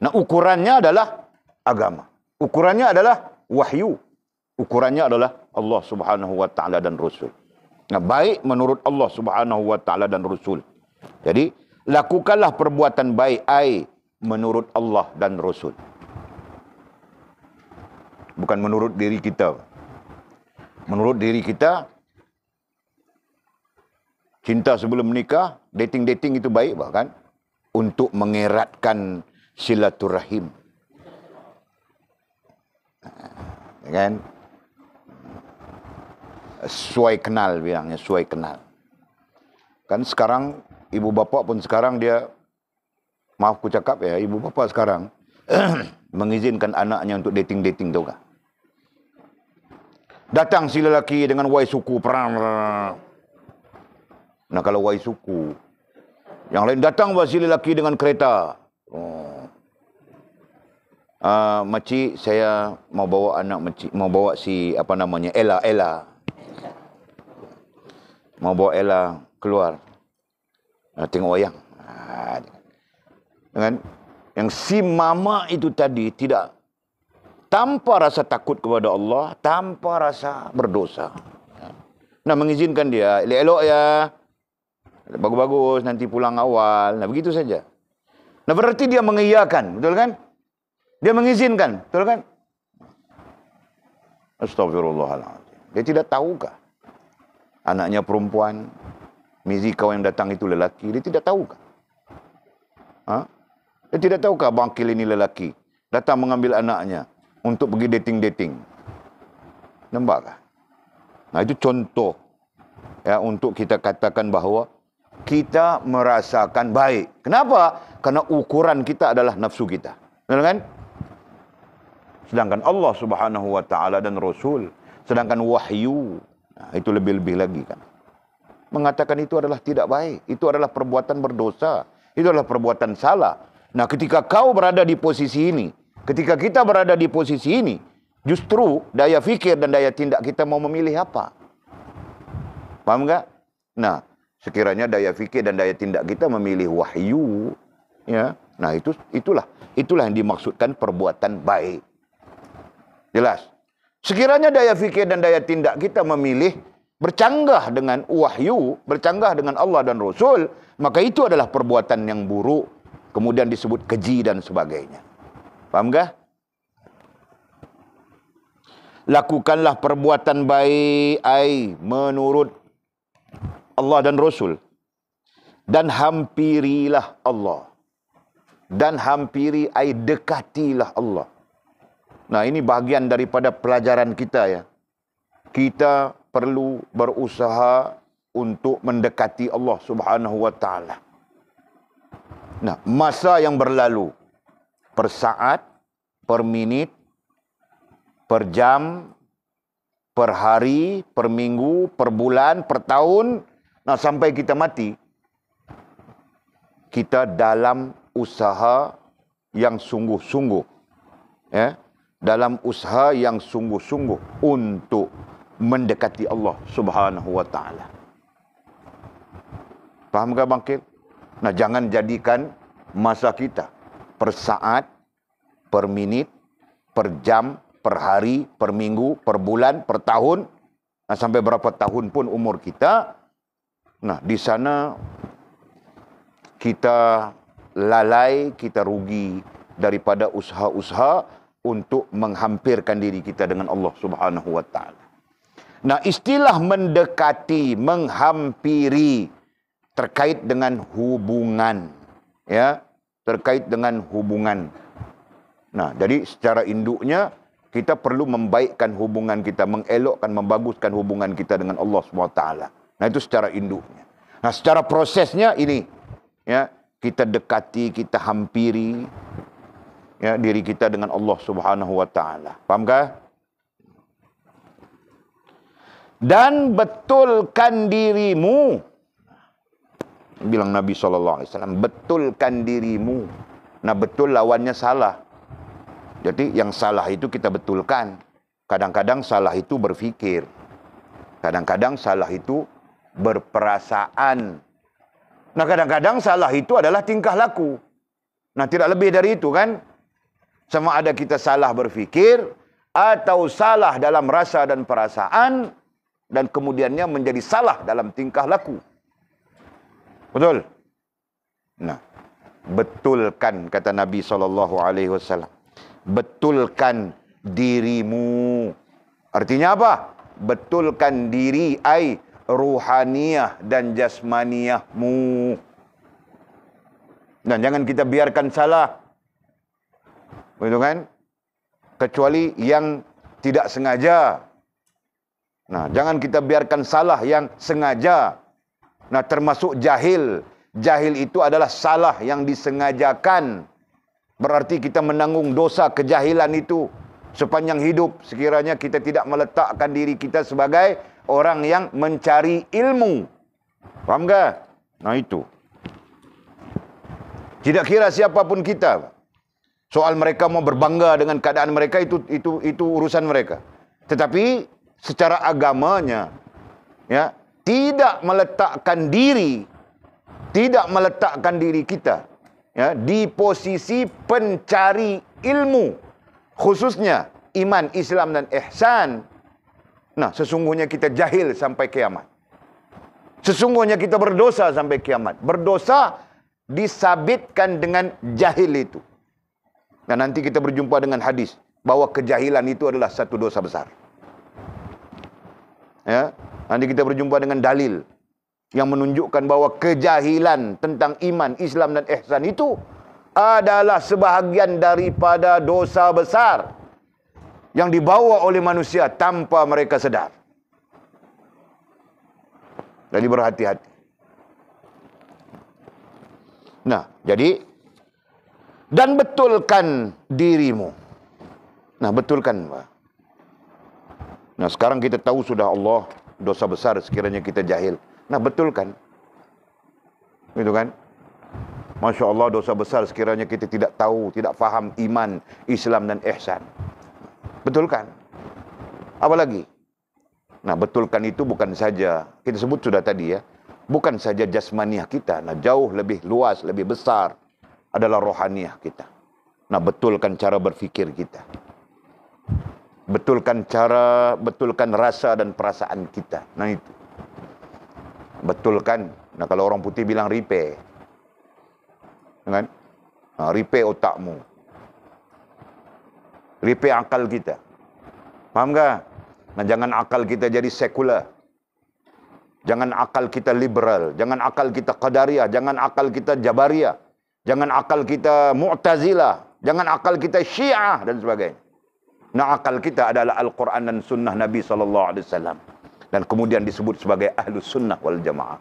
Nah, ukurannya adalah agama. Ukurannya adalah wahyu. Ukurannya adalah Allah Subhanahu wa taala dan Rasul. Nah, baik menurut Allah Subhanahu wa taala dan Rasul. Jadi, lakukanlah perbuatan baik menurut Allah dan Rasul. Bukan menurut diri kita. Menurut diri kita, cinta sebelum menikah, dating-dating itu baik bahkan untuk mengeratkan silaturahim. Kan? Suai kenal bilangnya, suai kenal. Kan sekarang ibu bapa pun sekarang dia, maaf ku cakap ya, ibu bapa sekarang mengizinkan anaknya untuk dating-dating, tahu tak? Datang si lelaki dengan wai suku perang. Nah, kalau wai suku, yang lain datang si lelaki dengan kereta. Makcik, saya mau bawa anak makcik, mau bawa si apa namanya Ella. Mau bawa Ella keluar. Tengok wayang. Kan? Yang si mama itu tadi tidak, tanpa rasa takut kepada Allah, tanpa rasa berdosa. Nah, mengizinkan dia, elok-elok ya, bagus-bagus, nanti pulang awal. Nah, begitu saja. Nah, berarti dia mengiyakan, betul kan? Dia mengizinkan, betul kan? Astagfirullahaladzim. Dia tidak tahukah? Anaknya perempuan, mizi kau yang datang itu lelaki, dia tidak tahukah? Dia tidak tahukah bangkil ini lelaki datang mengambil anaknya untuk pergi dating-dating? Nampak? Nah, itu contoh ya untuk kita katakan bahawa kita merasakan baik. Kenapa? Karena ukuran kita adalah nafsu kita. Betul kan? Sedangkan Allah Subhanahu wa taala dan Rasul, sedangkan wahyu, nah, itu lebih-lebih lagi kan. Mengatakan itu adalah tidak baik, itu adalah perbuatan berdosa, itu adalah perbuatan salah. Nah, ketika kau berada di posisi ini, ketika kita berada di posisi ini, justru daya fikir dan daya tindak kita mau memilih apa? Paham enggak? Nah, sekiranya daya fikir dan daya tindak kita memilih wahyu, ya. Nah, itulah yang dimaksudkan perbuatan baik. Jelas. Sekiranya daya fikir dan daya tindak kita memilih bercanggah dengan wahyu, bercanggah dengan Allah dan Rasul, maka itu adalah perbuatan yang buruk, kemudian disebut keji dan sebagainya. Paham enggak? Lakukanlah perbuatan baik menurut Allah dan Rasul, dan hampirilah Allah, dan hampiri dekatilah Allah. Nah, ini bahagian daripada pelajaran kita ya. Kita perlu berusaha untuk mendekati Allah Subhanahu wa taala. Nah, masa yang berlalu, per saat, per minit, per jam, per hari, per minggu, per bulan, per tahun, nah sampai kita mati, kita dalam usaha yang sungguh-sungguh, ya, dalam usaha yang sungguh-sungguh untuk mendekati Allah Subhanahu wa taala. Faham ke bangkit? Nah, jangan jadikan masa kita per saat, per minit, per jam, per hari, per minggu, per bulan, per tahun, nah, sampai berapa tahun pun umur kita. Nah, di sana kita lalai, kita rugi daripada usaha-usaha untuk menghampirkan diri kita dengan Allah Subhanahu wa taala. Nah, istilah mendekati, menghampiri terkait dengan hubungan, ya, terkait dengan hubungan. Nah, jadi secara induknya kita perlu membaikkan hubungan kita, mengelokkan, membaguskan hubungan kita dengan Allah Subhanahu wa taala. Nah, itu secara induknya. Nah, secara prosesnya ini, ya, kita dekati, kita hampiri, ya, diri kita dengan Allah Subhanahu wa taala. Paham kah? Dan betulkan dirimu. Bilang Nabi SAW, betulkan dirimu. Nah, betul lawannya salah. Jadi yang salah itu kita betulkan. Kadang-kadang salah itu berfikir. Kadang-kadang salah itu berperasaan. Nah, kadang-kadang salah itu adalah tingkah laku. Nah, tidak lebih dari itu kan? Sama ada kita salah berfikir atau salah dalam rasa dan perasaan dan kemudiannya menjadi salah dalam tingkah laku. Betul? Nah, betulkan kata Nabi SAW. Betulkan dirimu. Artinya apa? Betulkan diri ai ruhaniyah dan jasmaniyahmu. Dan jangan kita biarkan salah. Betul kan? Kecuali yang tidak sengaja. Nah, jangan kita biarkan salah yang sengaja. Nah, termasuk jahil. Jahil itu adalah salah yang disengajakan. Berarti kita menanggung dosa kejahilan itu sepanjang hidup. Sekiranya kita tidak meletakkan diri kita sebagai orang yang mencari ilmu. Faham tak? Nah, itu. Tidak kira siapapun kita. Soal mereka mau berbangga dengan keadaan mereka, itu urusan mereka. Tetapi secara agamanya, ya, tidak meletakkan diri kita, ya, di posisi pencari ilmu, khususnya iman, Islam dan ihsan. Nah, sesungguhnya kita jahil sampai kiamat. Sesungguhnya kita berdosa sampai kiamat. Berdosa disabitkan dengan jahil itu. Dan nanti kita berjumpa dengan hadis bahwa kejahilan itu adalah satu dosa besar. Ya, nanti kita berjumpa dengan dalil yang menunjukkan bahwa kejahilan tentang iman, Islam dan ihsan itu adalah sebahagian daripada dosa besar yang dibawa oleh manusia tanpa mereka sadar. Jadi berhati-hati. Nah, jadi dan betulkan dirimu. Nah, betulkan. Nah, sekarang kita tahu sudah Allah dosa besar sekiranya kita jahil. Nah, betulkan. Gitu kan? Masya Allah dosa besar sekiranya kita tidak tahu, tidak faham iman, Islam dan ihsan. Betulkan. Apa lagi? Nah, betulkan itu bukan saja, kita sebut sudah tadi ya, bukan saja jasmaniah kita. Nah, jauh lebih luas, lebih besar adalah rohaniah kita. Nah, betulkan cara berfikir kita. Betulkan rasa dan perasaan kita. Nah, itu. Betulkan. Nah, kalau orang putih bilang repair. Kan? Nah, repair otakmu. Repair akal kita. Faham tak? Nah, jangan akal kita jadi sekular. Jangan akal kita liberal. Jangan akal kita qadariyah. Jangan akal kita jabariyah. Jangan akal kita mu'tazilah. Jangan akal kita syiah dan sebagainya. Nah, akal kita adalah Al-Quran dan sunnah Nabi SAW. Dan kemudian disebut sebagai ahlus sunnah wal jamaah.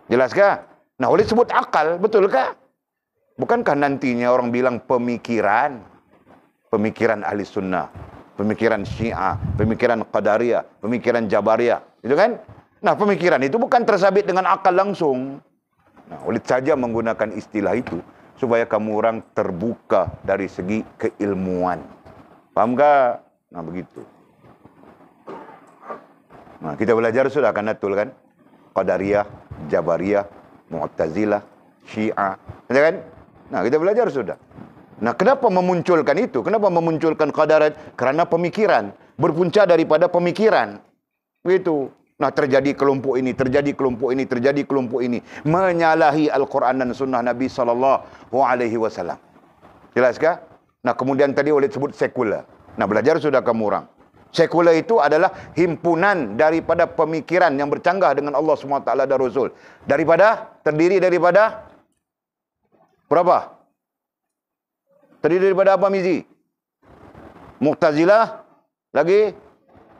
Jelaskah? Nah, oleh sebut akal, betulkah? Bukankah nantinya orang bilang pemikiran? Pemikiran ahli sunnah. Pemikiran syiah. Pemikiran qadariyah. Pemikiran jabariyah. Itu kan? Nah, pemikiran itu bukan tersabit dengan akal langsung. Nah, oleh saja menggunakan istilah itu supaya kamu orang terbuka dari segi keilmuan. Paham tak? Nah, begitu. Nah, kita belajar sudah kan natul kan? Qadariyah, Jabariyah, Mu'tazilah, Syiah. Ya kan? Nah, kita belajar sudah. Nah, kenapa memunculkan itu? Kenapa memunculkan qadariyah? Karena pemikiran. Berpunca daripada pemikiran. Begitu. Nah, terjadi kelompok ini, terjadi kelompok ini, terjadi kelompok ini. Menyalahi Al-Quran dan Sunnah Nabi SAW. Jelaskah? Nah, kemudian tadi oleh sebut sekular. Nah, belajar sudah kamu orang. Sekular itu adalah himpunan daripada pemikiran yang bercanggah dengan Allah SWT dan Rasul. Terdiri daripada berapa? Terdiri daripada apa, Mizi? Mu'tazilah, lagi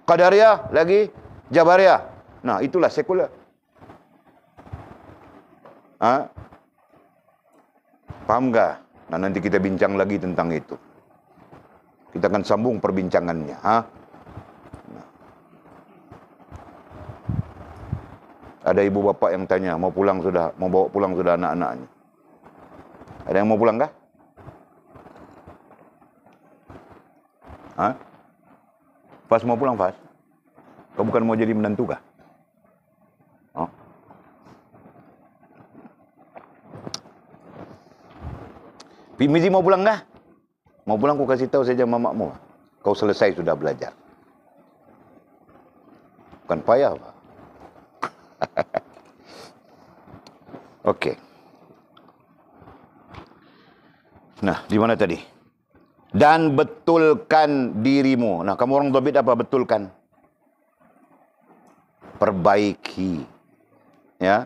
Qadariyah, lagi Jabariyah. Nah, itulah sekular. Paham tak? Nah, nanti kita bincang lagi tentang itu. Kita akan sambung perbincangannya. Nah. Ada ibu bapak yang tanya, mau bawa pulang sudah anak-anaknya. Ada yang mau pulang kah? Ha? Fas mau pulang, Fas? Kau bukan mau jadi menantu kah? Oh. Mizi mau pulang kah? Mau pulang, kau kasih tahu saja mamakmu. Kau selesai sudah belajar. Bukan payah, Pak. Okey. Nah, di mana tadi? Dan betulkan dirimu. Nah, kamu orang dhabit apa betulkan? Perbaiki. Ya.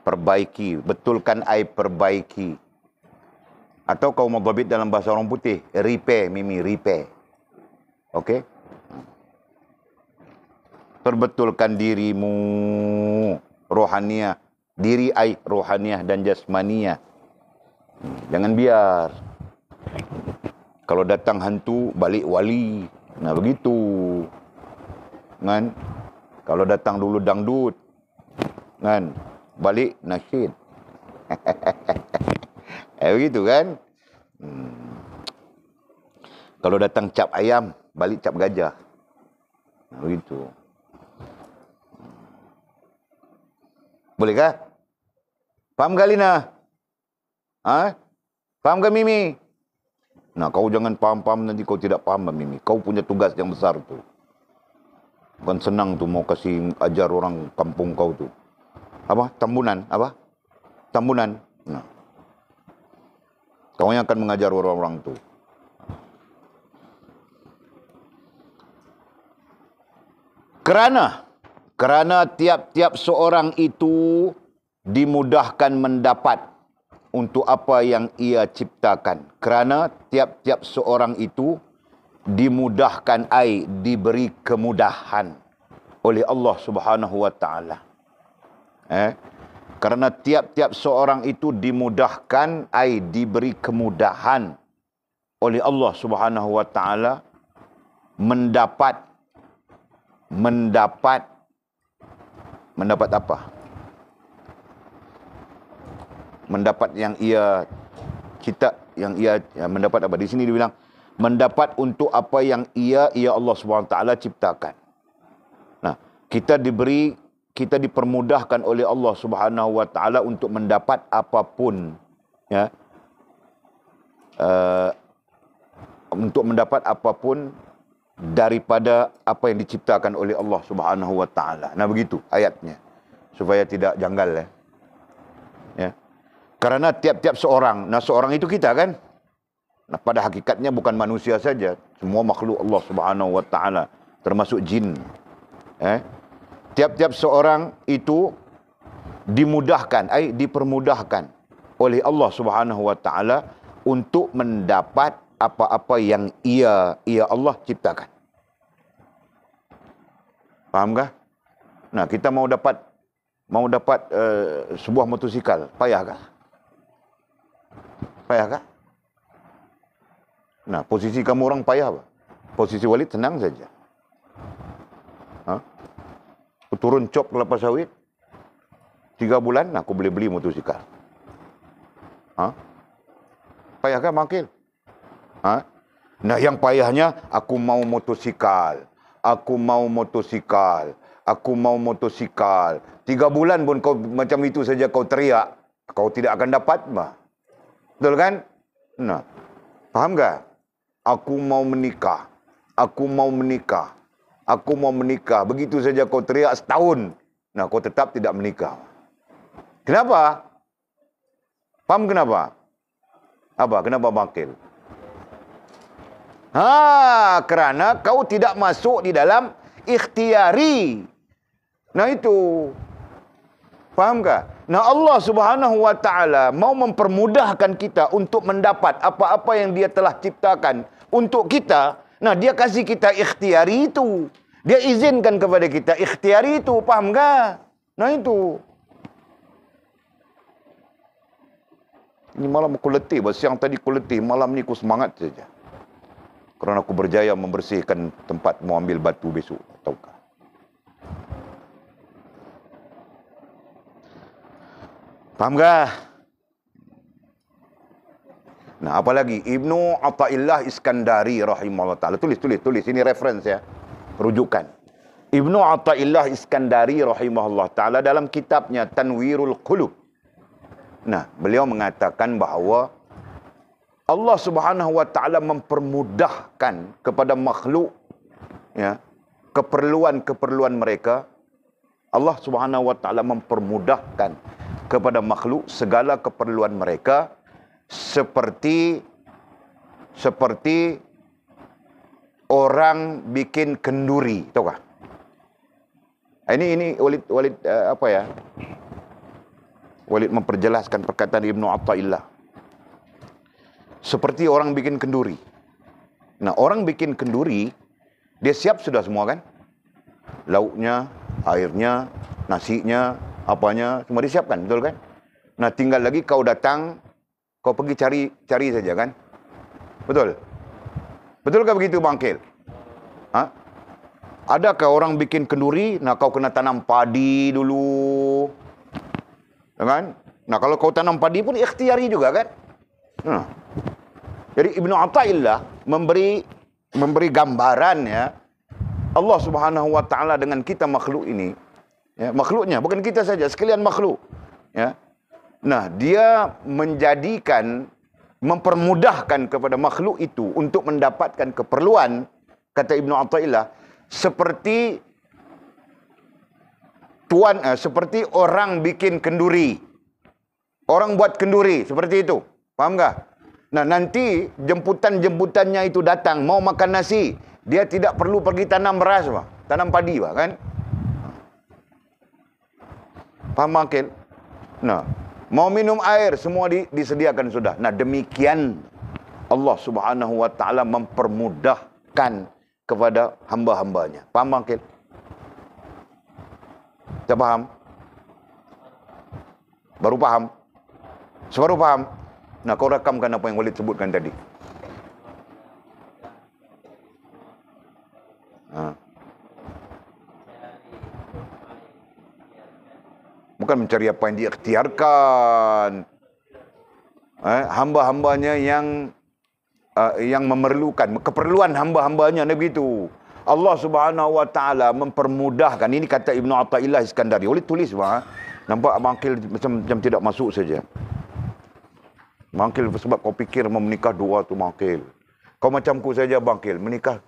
Perbaiki. Betulkan perbaiki. Atau kau mau dhabit dalam bahasa orang putih, repair, Mimi, repair. Okey? Perbetulkan dirimu rohaniah. Diri rohaniah dan jasmaniah. Jangan biar. Kalau datang hantu, balik wali. Nah, begitu. Kan? Kalau datang dulu dangdut. Kan? Balik nasyid. Begitu kan? Kalau datang cap ayam, balik cap gajah. Nah, begitu. Bolehkah? Faham kah, Lina? Ha? Faham ke Mimi? Nah, kau jangan paham-paham nanti kau tidak paham, Mimi. Kau punya tugas yang besar tu. Bukan senang tu mau kasih ajar orang kampung kau tu. Apa? Tambunan. Apa? Tambunan. Nah. Kau yang akan mengajar orang-orang tu. Kerana tiap-tiap seorang itu dimudahkan mendapat untuk apa yang ia ciptakan. Kerana tiap-tiap seorang itu dimudahkan, diberi kemudahan oleh Allah Subhanahu wa taala. Kerana tiap-tiap seorang itu dimudahkan, diberi kemudahan oleh Allah Subhanahu wa taala mendapat apa? Mendapat yang ia cita, yang ia mendapat apa? Di sini dibilang mendapat untuk apa yang ia Allah Subhanahu wa taala ciptakan. Nah, kita dipermudahkan oleh Allah Subhanahu wa taala untuk mendapat apapun, ya. Untuk mendapat apapun daripada apa yang diciptakan oleh Allah Subhanahu wa taala. Nah, begitu ayatnya. Supaya tidak janggal, ya. Ya. Karena tiap-tiap seorang, nah seorang itu kita kan. Nah, pada hakikatnya bukan manusia saja, semua makhluk Allah Subhanahu wa taala, termasuk jin. Tiap-tiap seorang itu dimudahkan, dipermudahkan oleh Allah Subhanahu wa taala untuk mendapat apa-apa yang ia Allah ciptakan. Fahamkah? Nah, kita mau dapat sebuah motosikal, payahkah? Payahkah? Nah, posisi kamu orang payah apa? Posisi Walid senang saja. Turun cop kelapa sawit 3 bulan, aku boleh beli motosikal. Payahkah Makil? Nah, yang payahnya aku mau motosikal. Aku mau motosikal. Aku mau motosikal. 3 bulan pun kau macam itu saja kau teriak, kau tidak akan dapat, bah. Betul kan? Nah, faham tak? Aku mau menikah. Aku mau menikah. Aku mau menikah. Begitu saja kau teriak setahun. Nah, kau tetap tidak menikah. Kenapa? Faham kenapa? Apa? Kenapa Makil? Kerana kau tidak masuk di dalam ikhtiari. Nah, itu. Faham tak? Nah, Allah Subhanahu wa taala mau mempermudahkan kita untuk mendapat apa-apa yang Dia telah ciptakan untuk kita. Nah, Dia kasih kita ikhtiari itu. Dia izinkan kepada kita ikhtiari itu. Faham tak? Nah, itu. Ini malam aku letih. Siang tadi aku letih. Malam ni aku semangat saja. Kerana aku berjaya membersihkan tempat mau ambil batu besok. Tahukah? Faham tak? Nah, apalagi Ibnu Athaillah Iskandari rahimahullah taala. Tulis. Ini reference ya. Rujukan. Ibnu Athaillah Iskandari rahimahullah taala dalam kitabnya Tanwirul Qulub. Nah, beliau mengatakan bahawa Allah Subhanahu wa taala mempermudahkan kepada makhluk ya, keperluan-keperluan mereka. Allah Subhanahu wa taala mempermudahkan kepada makhluk segala keperluan mereka seperti orang bikin kenduri, tahu kah? Ini Walid apa ya? Walid memperjelaskan perkataan Ibnu Athaillah. Seperti orang bikin kenduri. Nah, orang bikin kenduri, dia siap sudah semua kan? Lauknya, airnya, nasinya, apanya, semua disiapkan, betul kan? Nah, tinggal lagi kau datang, kau pergi cari saja kan? Betul? Betulkah begitu, Bangkil? Ha? Adakah orang bikin kenduri, nah kau kena tanam padi dulu. Kan? Nah, kalau kau tanam padi pun ikhtiari juga kan? Nah. Jadi Ibnu Athaillah memberi gambaran ya, Allah Subhanahu wa taala dengan kita makhluk ini, ya, makhluknya bukan kita saja, sekalian makhluk, ya. Nah, dia mempermudahkan kepada makhluk itu untuk mendapatkan keperluan, kata Ibnu Athaillah, seperti orang bikin kenduri. Orang buat kenduri seperti itu. Faham enggak? Nah, nanti jemputannya itu datang mau makan nasi, dia tidak perlu pergi tanam beras, Pak. Tanam padi, Pak, kan? Faham, Makil? Nah, mau minum air semua disediakan sudah. Nah, demikian Allah Subhanahu wa taala mempermudahkan kepada hamba-hambanya. Faham, Makil? Tak paham? Baru paham? Sebaru paham? Nah, kau rakamkan apa yang Walid sebutkan tadi. Bukan mencari apa yang diikhtiarkan. Hamba-hambanya yang memerlukan, keperluan hamba-hambanya, begitu. Allah Subhanahu wa taala mempermudahkan. Ini kata Ibnu Athaillah Iskandari. Walid tulis, Pak. Nampak Bangkil macam tidak masuk saja. Bangkil sebab kau fikir menikah dua tu, Bangkil. Kau macamku saja, Bangkil. Menikah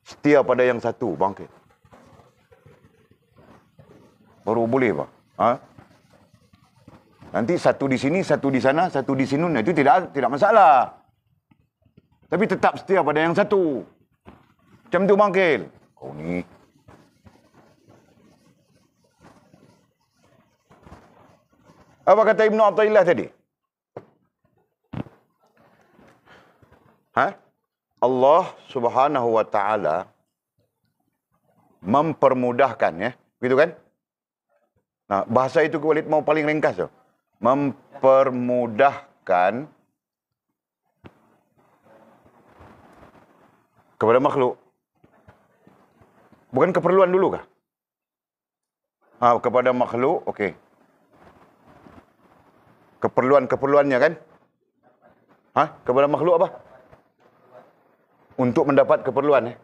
setia pada yang satu, Bangkil. Baru boleh, Pak. Nanti satu di sini, satu di sana, satu di sini. Itu tidak masalah. Tapi tetap setia pada yang satu. Macam tu, Bangkil. Kau ni. Apa kata Ibnu Athaillah tadi? Allah Subhanahu wa taala mempermudahkan, ya. Begitu kan? Nah, bahasa itu Walid mau paling ringkas tu. Mempermudahkan kepada makhluk. Bukan keperluan dulu kah? Kepada makhluk, okey. Keperluannya kan? Kepada makhluk apa? Untuk mendapat keperluan, ya.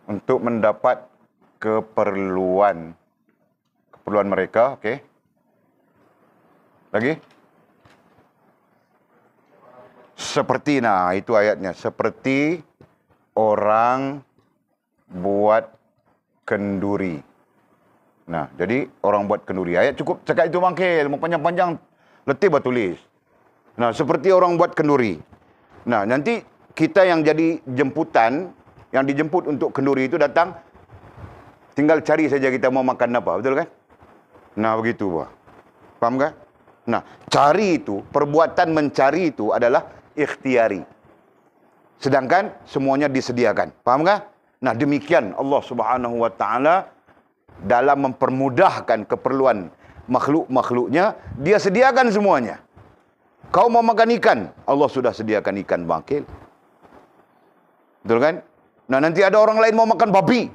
Untuk mendapat keperluan mereka, okey. Lagi? Seperti, nah itu ayatnya, seperti orang buat kenduri. Nah, jadi orang buat kenduri. Ayat cukup cakap itu, Bangkil. Mau panjang-panjang letih buat tulis. Nah, seperti orang buat kenduri. Nah, nanti kita yang jadi jemputan, yang dijemput untuk kenduri itu datang, tinggal cari saja kita mau makan apa, betul kan? Nah, begitu, Pak. Faham kan? Nah, cari itu, perbuatan mencari itu adalah ikhtiari. Sedangkan semuanya disediakan. Faham kan? Nah, demikian Allah Subhanahu wa taala dalam mempermudahkan keperluan makhluk-makhluknya, dia sediakan semuanya. Kau mau makan ikan, Allah sudah sediakan ikan, Bangkil. Betul kan? Nah, nanti ada orang lain mau makan babi.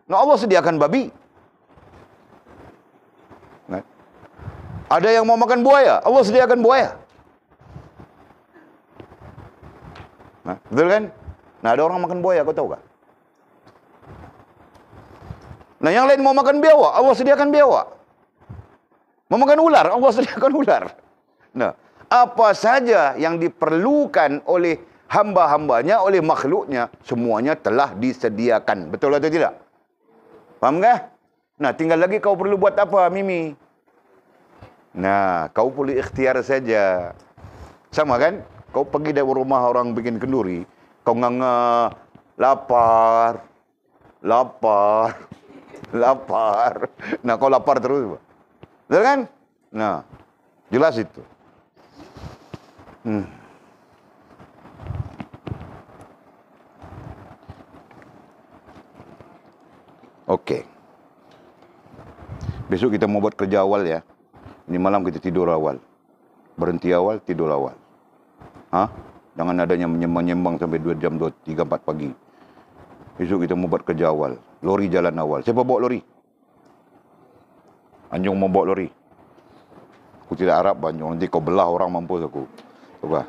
Nah, Allah sediakan babi. Ada yang mau makan buaya, Allah sediakan buaya. Nah, betul kan? Nah, ada orang makan buaya, kau tahu tak? Nah, yang lain mau makan biawak, Allah sediakan biawak. Mau makan ular, Allah sediakan ular. Nah, apa saja yang diperlukan oleh hamba-hambanya, oleh makhluknya, semuanya telah disediakan. Betul atau tidak? Faham tak? Nah, tinggal lagi kau perlu buat apa, Mimi? Nah, kau perlu ikhtiar saja. Sama kan? Kau pergi dari rumah orang bikin kenduri, kau nganga, lapar, lapar, lapar. Nah, kau lapar terus. Betul kan? Nah, jelas itu. Okey. Besok kita mau buat kerja awal ya. Ini malam kita tidur awal. Berhenti awal, tidur awal. Jangan adanya menyembang-nyembang sampai 2 jam, 2, 3, 4 pagi. Besok kita mau buat kerja awal. Lori jalan awal. Siapa bawa lori? Anjung mau bawa lori. Aku tidak harap Anjung. Nanti kau belah orang, mampus aku. Coba.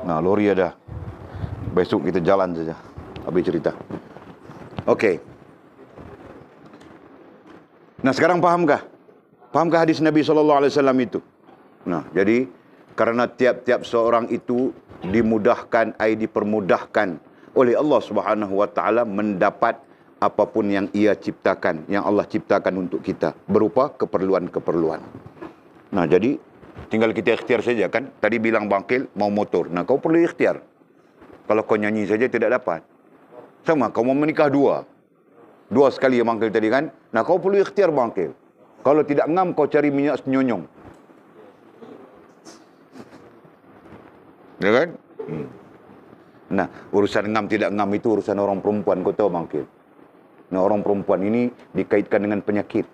Nah, lori ada. Besok kita jalan saja. Habis cerita. Okey. Nah, sekarang fahamkah? Fahamkah hadis Nabi SAW itu? Nah, jadi karena tiap-tiap seorang itu dimudahkan, dipermudahkan oleh Allah Subhanahu Wa Taala mendapat apapun yang ia ciptakan, yang Allah ciptakan untuk kita berupa keperluan-keperluan. Nah, jadi tinggal kita ikhtiar saja kan. Tadi bilang bangkil mau motor. Nah, kau perlu ikhtiar. Kalau kau nyanyi saja tidak dapat. Sama, kau mau menikah dua sekali yang bangkil tadi kan. Nah, kau perlu ikhtiar bangkil. Kalau tidak ngam, kau cari minyak senyonyong. Ya kan? Nah, urusan ngam tidak ngam itu urusan orang perempuan, kau tahu bangkil. Nah, orang perempuan ini dikaitkan dengan penyakit.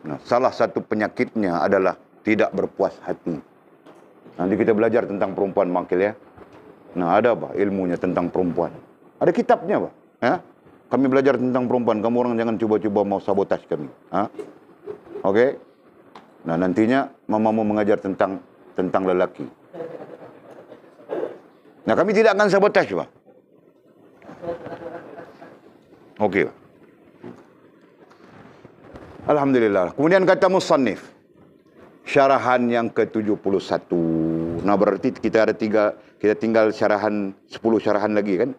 Nah, salah satu penyakitnya adalah tidak berpuas hati. Nanti kita belajar tentang perempuan bangkil ya. Nah, ada apa ilmunya tentang perempuan? Ada kitabnya, Pak. Ya? Kami belajar tentang perempuan. Kamu orang jangan cuba-cuba mau sabotaj kami. Okey? Nah, nantinya mamamu mengajar tentang lelaki. Nah, kami tidak akan sabotaj, Pak. Okey, Pak. Alhamdulillah. Kemudian kata musannif, syarahan yang ke-71. Nah, berarti kita tinggal syarahan 10 syarahan lagi kan?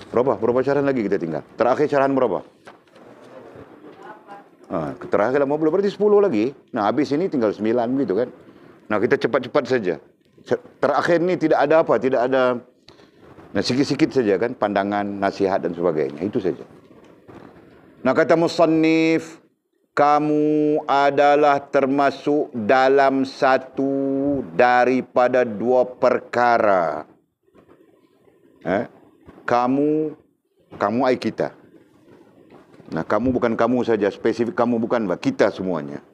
Berapa syarahan lagi kita tinggal? Terakhir syarahan berapa? Terakhir 50, berarti 10 lagi. Nah, habis ini tinggal 9 gitu kan. Nah, kita cepat-cepat saja. Terakhir ini tidak ada apa, tidak ada. Nah, sikit-sikit saja kan, pandangan, nasihat dan sebagainya. Itu saja. Nah, kata musannif, kamu adalah termasuk dalam satu daripada 2 perkara. Kamu ai kita. Nah, kamu bukan kamu saja, spesifik kamu bukan, kita semuanya.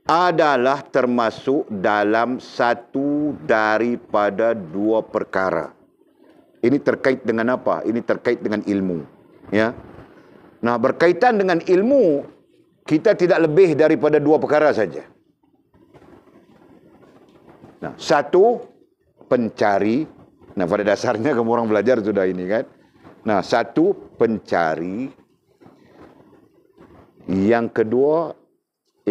Adalah termasuk dalam satu daripada 2 perkara. Ini terkait dengan apa? Ini terkait dengan ilmu. Ya. Nah, berkaitan dengan ilmu, kita tidak lebih daripada 2 perkara saja. Nah, satu, pencari. Nah, pada dasarnya kamu orang belajar sudah ini kan. Nah, satu, pencari. Yang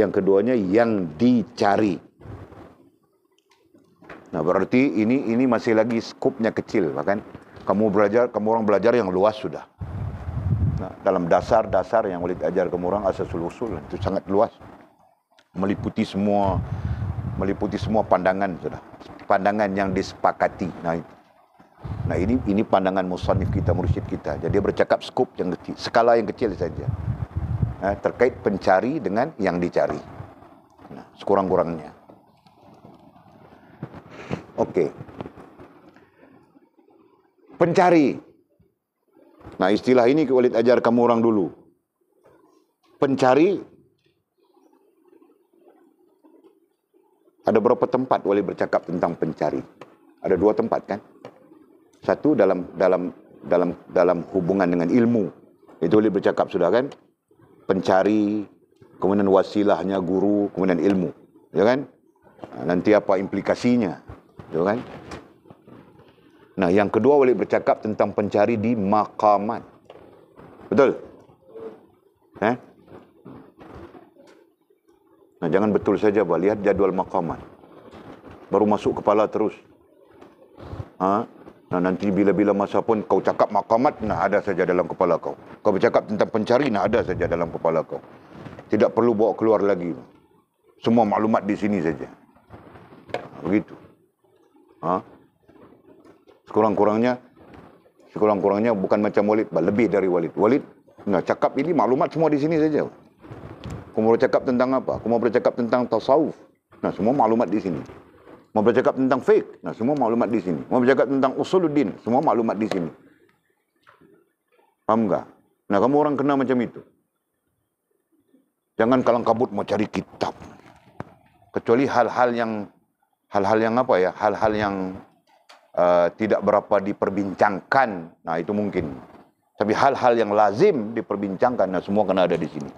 keduanya yang dicari. Nah, berarti ini masih lagi skupnya kecil, bahkan kamu orang belajar yang luas sudah. Nah, dalam dasar-dasar yang Walid ajar kamu orang asasul usul itu sangat luas. Meliputi semua pandangan sudah. Pandangan yang disepakati. Nah, ini pandangan musannif kita, mursyid kita. Jadi dia bercakap skop yang kecil, skala yang kecil saja. Terkait pencari dengan yang dicari. Nah, sekurang-kurangnya. Okey. Pencari. Nah, istilah ini Walid ajar kamu orang dulu. Pencari. Ada berapa tempat Walid bercakap tentang pencari? Ada 2 tempat kan? Satu dalam hubungan dengan ilmu. Itu Walid bercakap sudah kan? Pencari kemudian wasilahnya guru, kemudian ilmu, ya kan? Nanti apa implikasinya, ya kan? Nah, yang kedua Walid bercakap tentang pencari di maqamat. Betul? Nah, jangan betul saja, bah. Lihat jadual maqamat. Baru masuk kepala terus. Nah, nanti bila-bila masa pun kau cakap maqamat, nah ada saja dalam kepala kau. Kau bercakap tentang pencari, nah ada saja dalam kepala kau. Tidak perlu bawa keluar lagi. Semua maklumat di sini saja. Begitu. Sekurang-kurangnya bukan macam Walid, lebih dari Walid. Walid, nah cakap ini maklumat semua di sini saja. Kau mau bercakap tentang apa? Kau mau bercakap tentang tasawuf. Nah, semua maklumat di sini. Mau bercakap tentang fiqh. Nah, semua maklumat di sini. Mau bercakap tentang usuluddin. Semua maklumat di sini. Faham tak? Nah, kamu orang kena macam itu. Jangan kalang kabut mau cari kitab. Kecuali hal-hal yang apa ya? Hal-hal yang tidak berapa diperbincangkan. Nah, itu mungkin. Tapi hal-hal yang lazim diperbincangkan, nah semua kena ada di sini.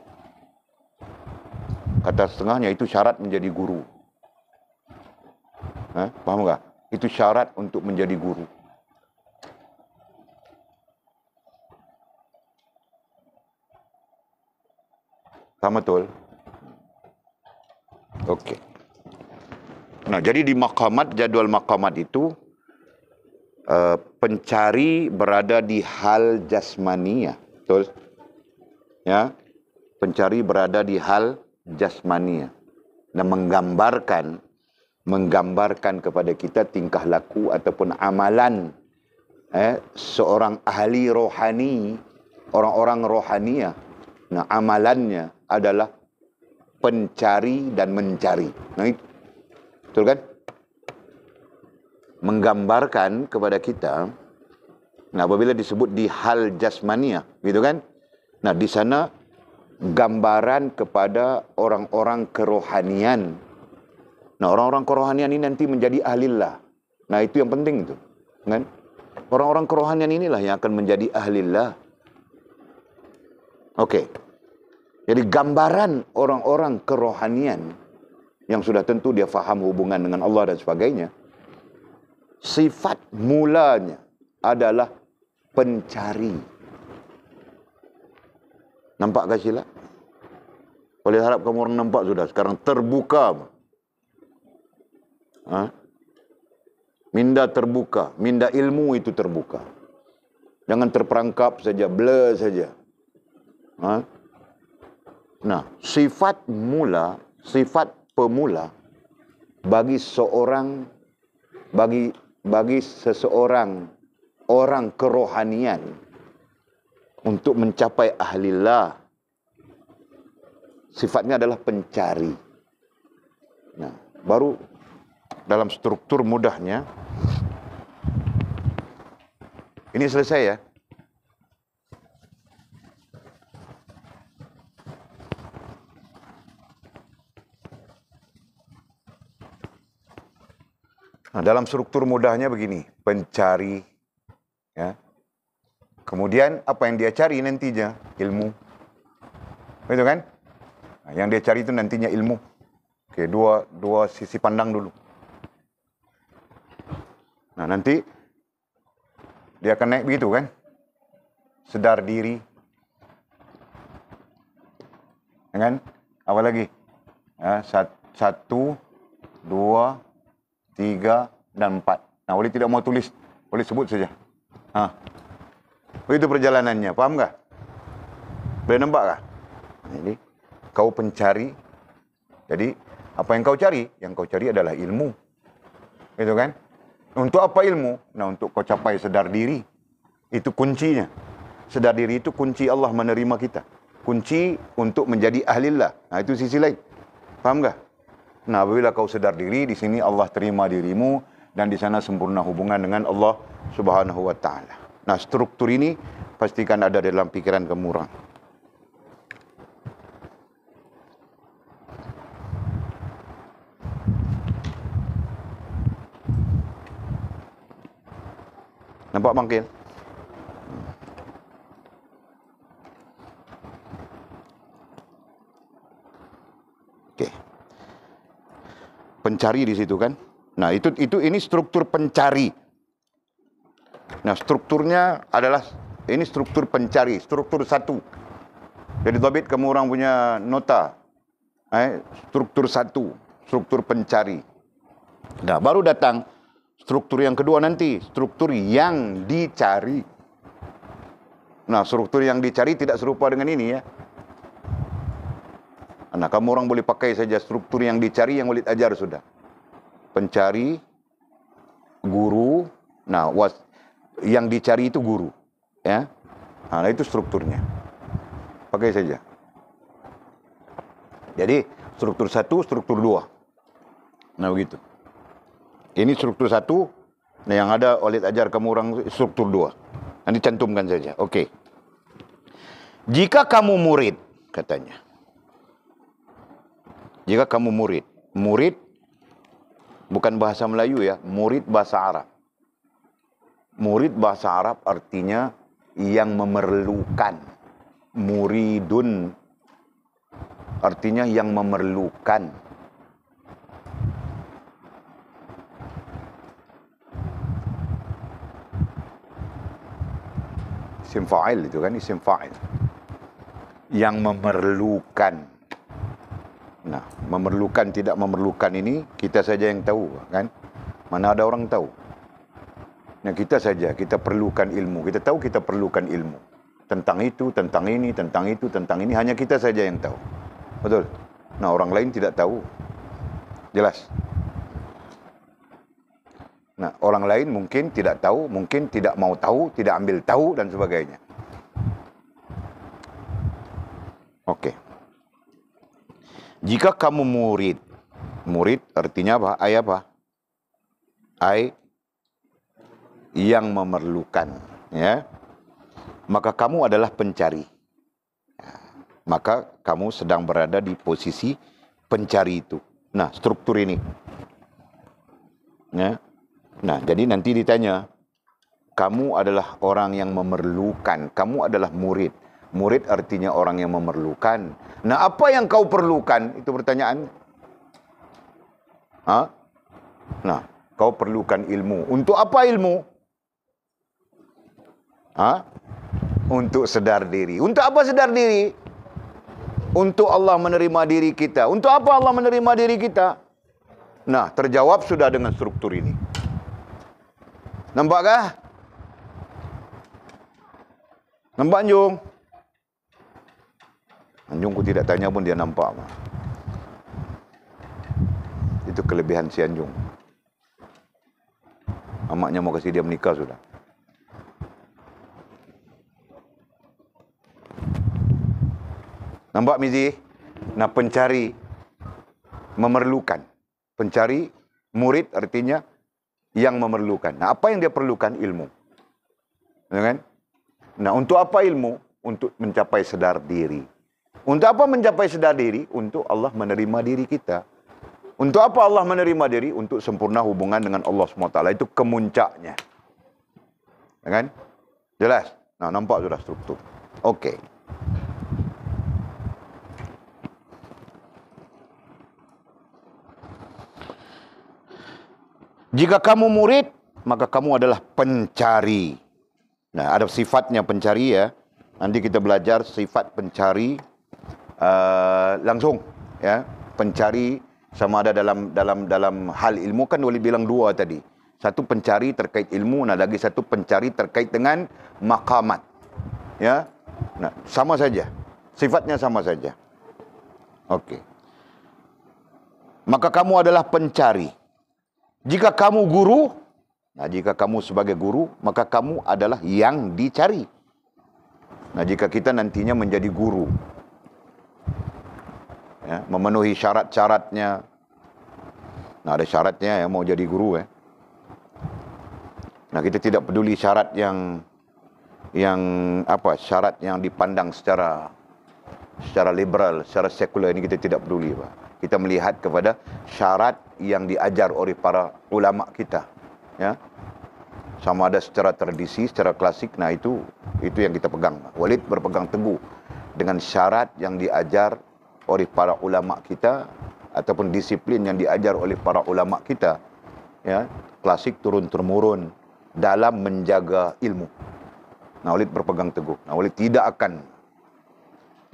Kata setengahnya itu syarat menjadi guru. Paham tak? Itu syarat untuk menjadi guru. Paham betul? Okey. Nah, jadi di maqamat, jadual maqamat itu, pencari berada di hal jasmaniyah. Betul? Ya. Pencari berada di hal jasmaniyah. Dan menggambarkan kepada kita tingkah laku ataupun amalan seorang ahli rohani, orang-orang rohaniah. Nah, amalannya adalah pencari dan mencari. Nah, itu betul kan? Menggambarkan kepada kita. Nah, apabila disebut di hal jasmaniyah, gitu kan? Nah, di sana gambaran kepada orang-orang kerohanian. Nah, orang-orang kerohanian ini nanti menjadi ahlillah. Nah, itu yang penting itu, kan? Orang-orang kerohanian inilah yang akan menjadi ahlillah. Okey. Jadi gambaran orang-orang kerohanian yang sudah tentu dia faham hubungan dengan Allah dan sebagainya. Sifat mulanya adalah pencari. Nampak tak silap? Boleh harap kamu orang nampak sudah. Sekarang terbuka. Minda terbuka. Minda ilmu itu terbuka. Jangan terperangkap saja, blur saja. Nah, sifat pemula bagi seseorang orang kerohanian untuk mencapai ahlillah, sifatnya adalah pencari. Nah, baru dalam struktur mudahnya, ini selesai ya. Nah, dalam struktur mudahnya begini, pencari, ya. Kemudian apa yang dia cari nantinya? Ilmu. Betul kan? Nah, yang dia cari itu nantinya ilmu. Oke, dua sisi pandang dulu. Nah, nanti dia akan naik begitu kan? Sedar diri. Kan? Apa lagi? Ya, 1, 2, 3, dan 4. Nah, boleh tidak mau tulis. Boleh sebut saja. Itu perjalanannya. Faham tak? Boleh nampak tak? Jadi, kau pencari. Jadi, apa yang kau cari? Yang kau cari adalah ilmu. Itu kan? Untuk apa ilmu? Nah, untuk kau capai sedar diri. Itu kuncinya. Sedar diri itu kunci Allah menerima kita. Kunci untuk menjadi ahlillah. Nah, itu sisi lain. Faham tak? Nah, apabila kau sedar diri, di sini Allah terima dirimu dan di sana sempurna hubungan dengan Allah Subhanahu wa taala. Nah, struktur ini pastikan ada dalam pikiran kamu orang. Nampak bangkil? Okey. Pencari di situ kan. Nah, ini struktur pencari. Nah, strukturnya adalah ini struktur pencari, struktur 1. Jadi dhabit kamu orang punya nota. Struktur 1, struktur pencari. Nah, baru datang struktur yang kedua nanti, struktur yang dicari. Nah, struktur yang dicari tidak serupa dengan ini ya. Nah, kamu orang boleh pakai saja struktur yang dicari yang Walid ajar sudah. Pencari, guru, nah yang dicari itu guru, ya. Nah, itu strukturnya. Pakai saja. Jadi struktur 1, struktur 2. Nah, begitu. Ini struktur 1, nah yang ada Walid ajar kamu orang struktur 2. Nanti cantumkan saja. Okey. Jika kamu murid, katanya. Jika kamu murid, murid bukan bahasa Melayu ya, murid bahasa Arab. Murid bahasa Arab artinya yang memerlukan. Muridun artinya yang memerlukan. Isim fa'il itu kan, isim fa'il. Yang memerlukan. Nah, memerlukan tidak memerlukan ini kita saja yang tahu kan. Mana ada orang tahu. Nah, kita saja, kita perlukan ilmu. Kita tahu kita perlukan ilmu. Tentang itu, tentang ini, tentang itu, tentang ini. Hanya kita saja yang tahu. Betul? Nah, orang lain tidak tahu. Jelas? Nah, orang lain mungkin tidak tahu, mungkin tidak mau tahu, tidak ambil tahu, dan sebagainya. Okey. Jika kamu murid, murid artinya apa? Apa? Yang memerlukan, ya. Maka kamu adalah pencari. Maka kamu sedang berada di posisi pencari itu. Nah, struktur ini. Ya. Nah, jadi nanti ditanya, kamu adalah orang yang memerlukan, kamu adalah murid. Murid artinya orang yang memerlukan. Nah, apa yang kau perlukan? Itu pertanyaan. Nah, kau perlukan ilmu. Untuk apa ilmu? Untuk sedar diri. Untuk apa sedar diri? Untuk Allah menerima diri kita. Untuk apa Allah menerima diri kita? Nah, terjawab sudah dengan struktur ini. Nampakkah? Nampak Anjung? Anjungku tidak tanya pun dia nampak. Itu kelebihan si Anjung. Amaknya mau kasih dia menikah sudah. Nampak Mizi? Nah, pencari memerlukan. Pencari murid artinya yang memerlukan. Nah, apa yang dia perlukan? Ilmu. Ya kan? Nah, untuk apa ilmu? Untuk mencapai sedar diri. Untuk apa mencapai sedar diri? Untuk Allah menerima diri kita. Untuk apa Allah menerima diri? Untuk sempurna hubungan dengan Allah SWT. Itu kemuncaknya. Ya kan? Jelas? Nah, nampak sudah struktur. Okey. Jika kamu murid, maka kamu adalah pencari. Nah, ada sifatnya pencari ya. Nanti kita belajar sifat pencari langsung ya. Pencari sama ada dalam hal ilmu kan boleh bilang dua tadi. Satu pencari terkait ilmu, nah lagi satu pencari terkait dengan maqamat. Ya. Nah, sama saja. Sifatnya sama saja. Okey. Maka kamu adalah pencari. Jika kamu guru, nah jika kamu sebagai guru, maka kamu adalah yang dicari. Nah, jika kita nantinya menjadi guru, ya, memenuhi syarat-syaratnya. Nah, ada syaratnya ya mau jadi guru ya. Nah, kita tidak peduli syarat yang syarat yang dipandang secara liberal, secara sekular, ini kita tidak peduli, Pak. Kita melihat kepada syarat yang diajar oleh para ulama kita, ya. Sama ada secara tradisi, secara klasik. Nah, itu yang kita pegang. Walid berpegang teguh dengan syarat yang diajar oleh para ulama kita ataupun disiplin yang diajar oleh para ulama kita, ya, klasik turun-temurun dalam menjaga ilmu. Nah, Walid berpegang teguh. Nah, Walid tidak akan.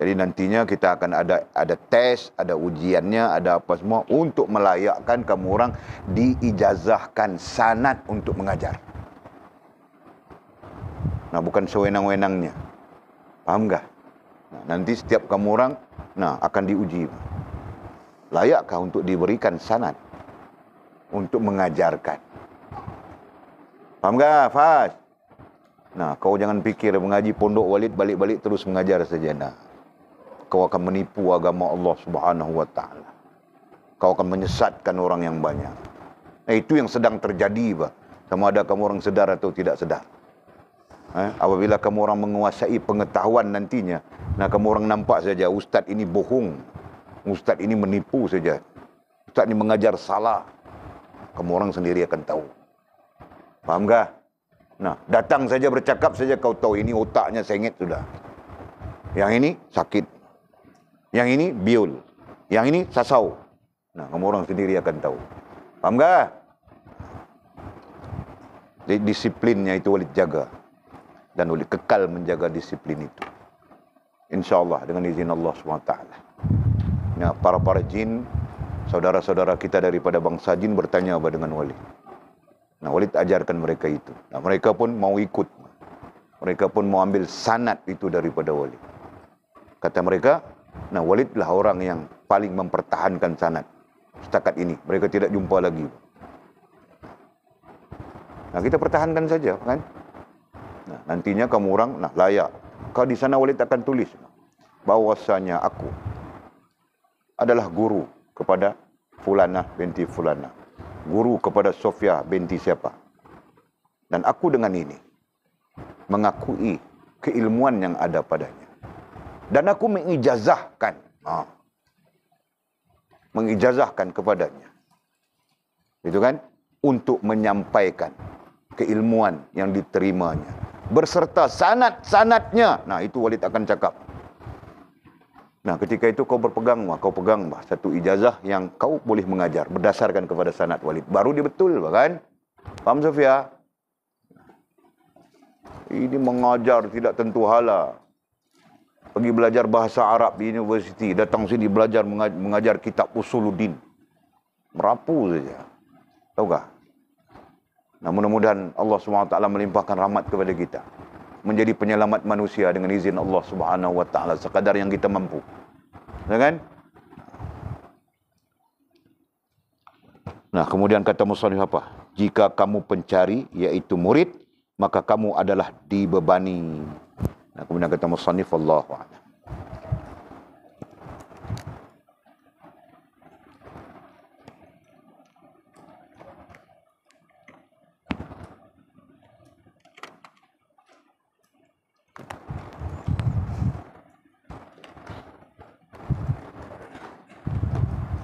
Jadi nantinya kita akan ada tes, ada ujiannya, ada apa semua untuk melayakkan kamu orang diijazahkan sanad untuk mengajar. Nah, bukan sewenang-wenangnya. Paham enggak? Nah, nanti setiap kamu orang akan diuji. Layakkah untuk diberikan sanad untuk mengajarkan? Paham enggak, Faz? Nah, kau jangan pikir mengaji pondok Walid balik-balik terus mengajar saja. Nah, kau akan menipu agama Allah Subhanahu wa taala. Kau akan menyesatkan orang yang banyak. Nah, itu yang sedang terjadi, Pak. Sama ada kamu orang sedar atau tidak sedar. Apabila kamu orang menguasai pengetahuan nantinya, nah kamu orang nampak saja ustaz ini bohong, ustaz ini menipu saja, ustaz ini mengajar salah. Kamu orang sendiri akan tahu. Paham enggak? Nah, datang saja bercakap saja kau tahu ini otaknya sengit sudah. Yang ini sakit. Yang ini biul. Yang ini sasau. Nah, kamu orang sendiri akan tahu. Paham enggak? Disiplinnya itu Walid jaga. Dan Walid kekal menjaga disiplin itu. InsyaAllah dengan izin Allah SWT. Nah, para jin, saudara-saudara kita daripada bangsa jin bertanya apa dengan Walid. Nah, Walid ajarkan mereka itu. Nah, mereka pun mau ikut. Mereka pun mau ambil sanad itu daripada Walid. Kata mereka, nah Walidlah orang yang paling mempertahankan sanad setakat ini. Mereka tidak jumpa lagi. Nah, kita pertahankan saja, kan? Nah, nantinya kamu orang, layak. Kau di sana Walid akan tulis bahwasanya aku adalah guru kepada Fulanah binti Fulanah. Guru kepada Sofia binti siapa. Dan aku dengan ini mengakui keilmuan yang ada padanya. Dan aku mengijazahkan. Mengijazahkan kepadanya. Itu kan? Untuk menyampaikan keilmuan yang diterimanya. Berserta sanad-sanadnya. Nah, itu Walid akan cakap. Nah, ketika itu kau berpegang, kau pegang satu ijazah yang kau boleh mengajar berdasarkan kepada sanad Walid. Baru dia betul, kan? Paham, Sofia? Ini mengajar tidak tentu hala. Pergi belajar bahasa Arab di universiti, datang sini belajar mengajar kitab Usuluddin. Merapu saja. Tahu tak? Nah, mudah-mudahan Allah SWT melimpahkan rahmat kepada kita. Menjadi penyelamat manusia dengan izin Allah Subhanahu wa taala sekadar yang kita mampu. Ya kan? Nah, kemudian kata musannif apa? Jika kamu pencari yaitu murid, maka kamu adalah dibebani. Nah, kemudian kata musannif wallahu a'lam.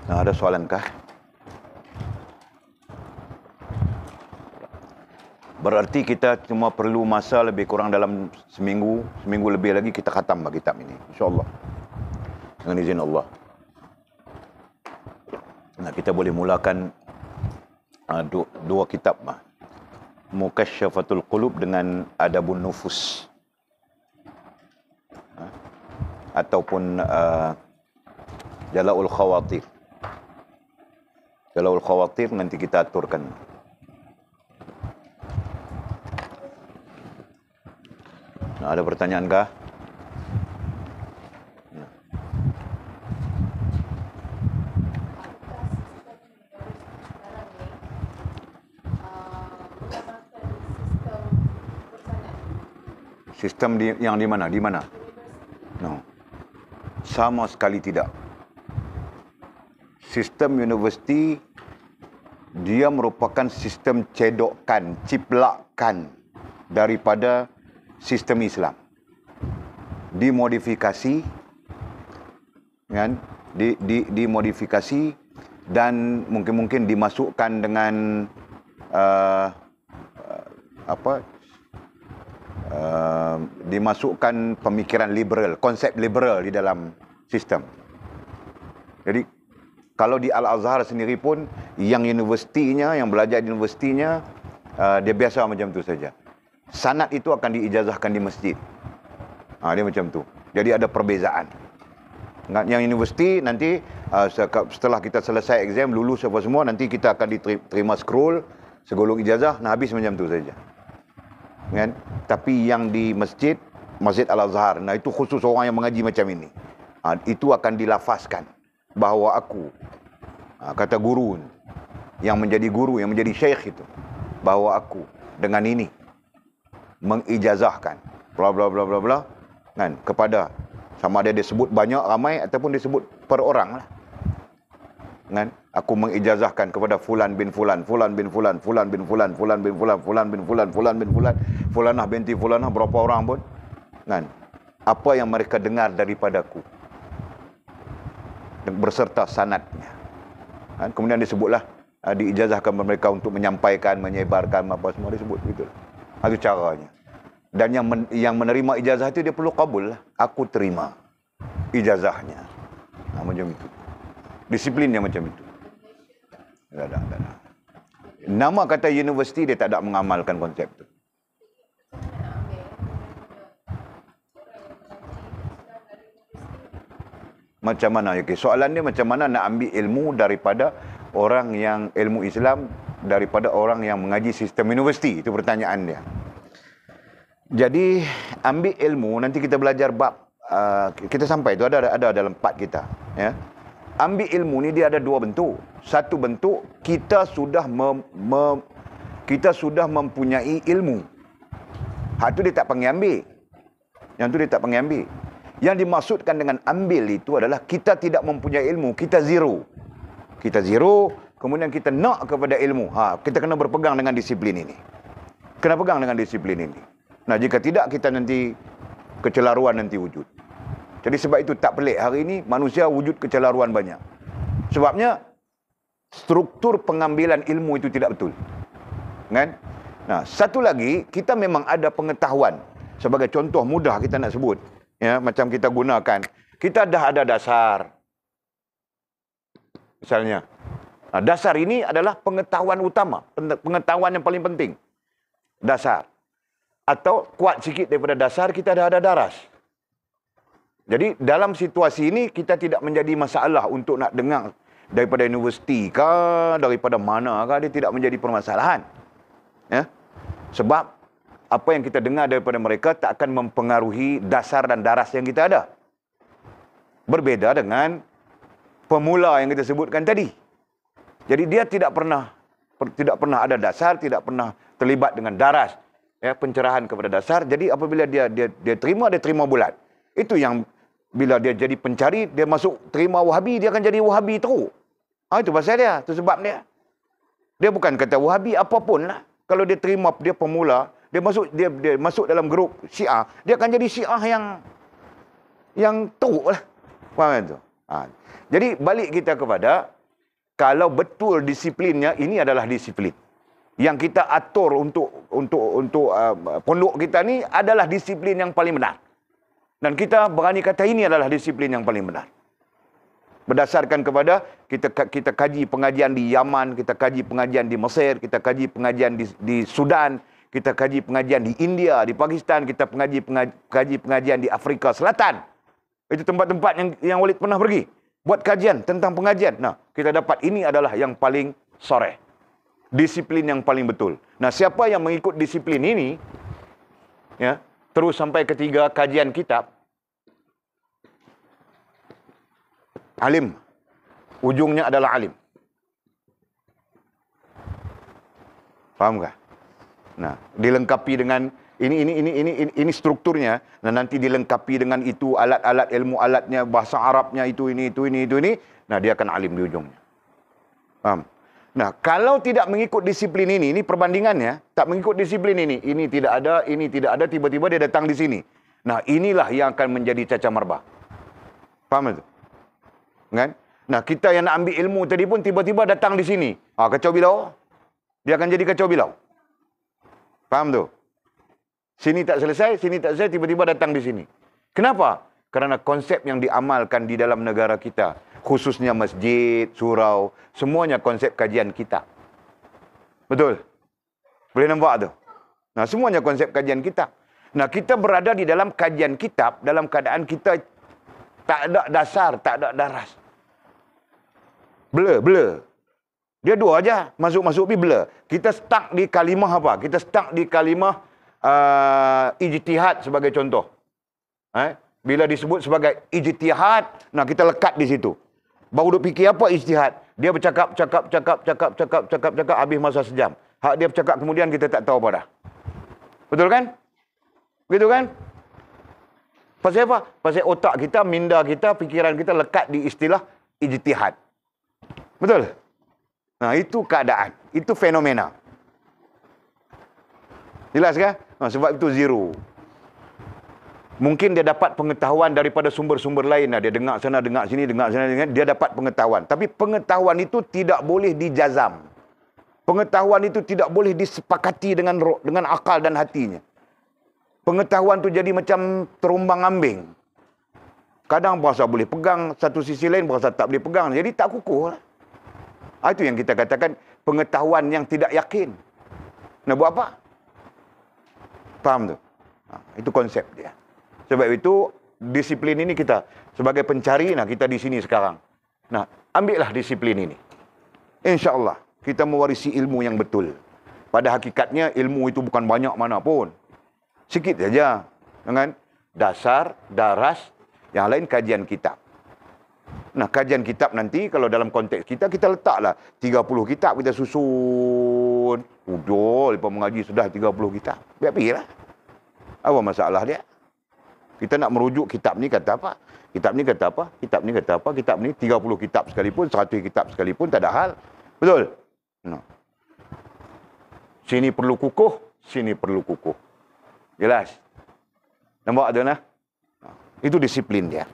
Nah, ada soalan kah? Berarti kita cuma perlu masa lebih kurang dalam seminggu lebih lagi kita khatam kitab ini, insyaAllah. Dengan izin Allah. Nah, kita boleh mulakan dua kitab. Mukasyafatul Qulub dengan Adabun Nufus. Ataupun Jala'ul Khawatir. Jala'ul Khawatir nanti kita aturkan. Nah, ada pertanyaan kah? Ya. Sistem yang di mana? Di mana? No. Sama sekali tidak. Sistem universiti dia merupakan sistem cedokan, ciplakan daripada sistem Islam. Dimodifikasi, kan? Dimodifikasi dan mungkin dimasukkan dengan dimasukkan pemikiran liberal, konsep liberal di dalam sistem. Jadi Kalau di Al-Azhar sendiri pun, yang universitinya, yang belajar di universitinya, dia biasa macam tu saja. Sanad itu akan diijazahkan di masjid. Dia macam tu. Jadi ada perbezaan. Yang universiti nanti setelah kita selesai exam, lulus apa semua, nanti kita akan diterima scroll, segolong ijazah, habis macam tu saja. Kan? Tapi yang di masjid, Masjid Al-Azhar, itu khusus orang yang mengaji macam ini. Itu akan dilafazkan bahawa aku, kata guru yang menjadi guru, yang menjadi syekh itu, bahawa aku dengan ini mengijazahkan bla bla bla bla bla, kan, kepada, sama ada dia sebut banyak ramai ataupun disebut per orang lah, kan, aku mengijazahkan kepada fulan bin fulan, fulan bin fulan, fulan bin fulan, fulan bin fulan, fulan bin fulan, fulan bin fulan, fulanah binti fulanah, berapa orang pun, kan, apa yang mereka dengar daripadaku berserta sanadnya, kan, kemudian disebutlah, diijazahkan mereka untuk menyampaikan, menyebarkan apa semua, disebut begitu. Itu caranya. Dan yang menerima ijazah itu dia perlu kabul lah. Aku terima ijazahnya. Macam itu. Disiplinnya macam itu. Tak ada. Nama kata universiti dia tak ada mengamalkan konsep itu. Macam mana? Okay. Soalan dia macam mana nak ambil ilmu daripada orang yang ilmu Islam, daripada orang yang mengaji sistem universiti. Itu pertanyaan dia. Jadi ambil ilmu, nanti kita belajar bab, kita sampai itu ada dalam part kita, ya. Ambil ilmu ni dia ada dua bentuk. Satu bentuk kita sudah mempunyai ilmu. Hak tu dia tak panggil ambil. Yang tu dia tak panggil ambil. Yang dimaksudkan dengan ambil itu adalah kita tidak mempunyai ilmu, kita zero. Kita zero, kemudian kita nak kepada ilmu. Kita kena berpegang dengan disiplin ini. Kena pegang dengan disiplin ini. Nah, jika tidak, kita nanti kecelaruan nanti wujud. Jadi sebab itu tak pelik hari ini manusia wujud kecelaruan banyak. Sebabnya struktur pengambilan ilmu itu tidak betul. Kan? Nah, satu lagi, kita memang ada pengetahuan. Sebagai contoh mudah kita nak sebut, ya, macam kita gunakan, kita dah ada dasar. Misalnya, dasar ini adalah pengetahuan utama, pengetahuan yang paling penting. Dasar. Atau kuat sikit daripada dasar, kita dah ada daras. Jadi dalam situasi ini kita tidak menjadi masalah untuk nak dengar daripada universiti ke, daripada mana ke, dia tidak menjadi permasalahan. Ya? Sebab apa yang kita dengar daripada mereka tak akan mempengaruhi dasar dan daras yang kita ada. Berbeza dengan pemula yang kita sebutkan tadi. Jadi dia tidak pernah ada dasar, tidak pernah terlibat dengan daras, ya, pencerahan kepada dasar. Jadi apabila dia terima bulat. Itu yang bila dia jadi pencari, dia masuk terima Wahabi, dia akan jadi Wahabi teruk. Itu pasal dia, itu sebab dia. Dia bukan kata Wahabi apapun lah. Kalau dia terima, dia pemula, dia masuk dalam grup Syiah, dia akan jadi Syiah yang teruk lah. Faham tu? Jadi balik kita kepada, kalau betul disiplinnya, ini adalah disiplin. Yang kita atur untuk pondok kita ni adalah disiplin yang paling benar. Dan kita berani kata ini adalah disiplin yang paling benar. Berdasarkan kepada kita kaji pengajian di Yaman, kita kaji pengajian di Mesir, kita kaji pengajian di Sudan, kita kaji pengajian di India, di Pakistan, kita kaji pengajian di Afrika Selatan. Itu tempat-tempat yang Walid pernah pergi. Buat kajian tentang pengajian. Nah, kita dapat ini adalah yang paling soreh. Disiplin yang paling betul. Nah, siapa yang mengikut disiplin ini, ya, terus sampai ketiga kajian kitab, alim. Ujungnya adalah alim. Faham tak? Nah, dilengkapi dengan ini strukturnya, dan nanti dilengkapi dengan itu alat-alat, ilmu alatnya, bahasa Arabnya, itu ini. Nah, dia akan alim di ujungnya. Faham? Nah, kalau tidak mengikut disiplin ini perbandingannya, tak mengikut disiplin ini tidak ada, tiba-tiba dia datang di sini. Nah, inilah yang akan menjadi caca marbah. Faham itu? Kan? Nah, kita yang nak ambil ilmu tadi pun tiba-tiba datang di sini. Kacau bilau. Dia akan jadi kacau bilau. Faham tu? Sini tak selesai, tiba-tiba datang di sini. Kenapa? Kerana konsep yang diamalkan di dalam negara kita, khususnya masjid, surau, semuanya konsep kajian kitab. Betul? Boleh nampak tu? Nah, semuanya konsep kajian kitab. Nah, kita berada di dalam kajian kitab dalam keadaan kita tak ada dasar, tak ada daras. Blur. Dia dua aja, masuk-masuk pergi blur. Kita stuck di kalimah apa? Kita stuck di kalimah ijtihad sebagai contoh. Bila disebut sebagai ijtihad, nah kita lekat di situ. Baru duk fikir apa ijtihad? Dia bercakap, habis masa sejam. Hak dia bercakap kemudian kita tak tahu apa dah. Betul kan? Begitu kan? Pasal apa? Pasal otak kita, minda kita, fikiran kita lekat di istilah ijtihad. Betul? Nah, itu keadaan. Itu fenomena. Jelas kan? Nah, sebab itu zero. Mungkin dia dapat pengetahuan daripada sumber-sumber lain. Dia dengar sana, dengar sini, dengar sana, dengar. Dia dapat pengetahuan. Tapi pengetahuan itu tidak boleh dijazam. Pengetahuan itu tidak boleh disepakati dengan akal dan hatinya. Pengetahuan itu jadi macam terumbang-ambing. Kadang berasa boleh pegang, satu sisi lain berasa tak boleh pegang. Jadi tak kukuh lah. Itu yang kita katakan pengetahuan yang tidak yakin. Nak buat apa? Faham tu? Itu konsep dia. Sebab itu, disiplin ini kita, sebagai pencari, kita di sini sekarang. Nah, ambillah disiplin ini. InsyaAllah, kita mewarisi ilmu yang betul. Pada hakikatnya, ilmu itu bukan banyak mana pun. Sikit saja. Dengan dasar, daras, yang lain kajian kitab. Nah, kajian kitab nanti, kalau dalam konteks kita letaklah 30 kitab kita susun. Udah, lepas mengaji sudah 30 kitab. Biar pergilah. Apa masalah dia? Kita nak merujuk kitab ni kata apa? Kitab ni kata apa? Kitab ni kata apa? Kitab ni 30 kitab sekalipun, 100 kitab sekalipun, tak ada hal. Betul? Nah. Sini perlu kukuh, sini perlu kukuh. Jelas? Nampak tu nah? Itu disiplin dia.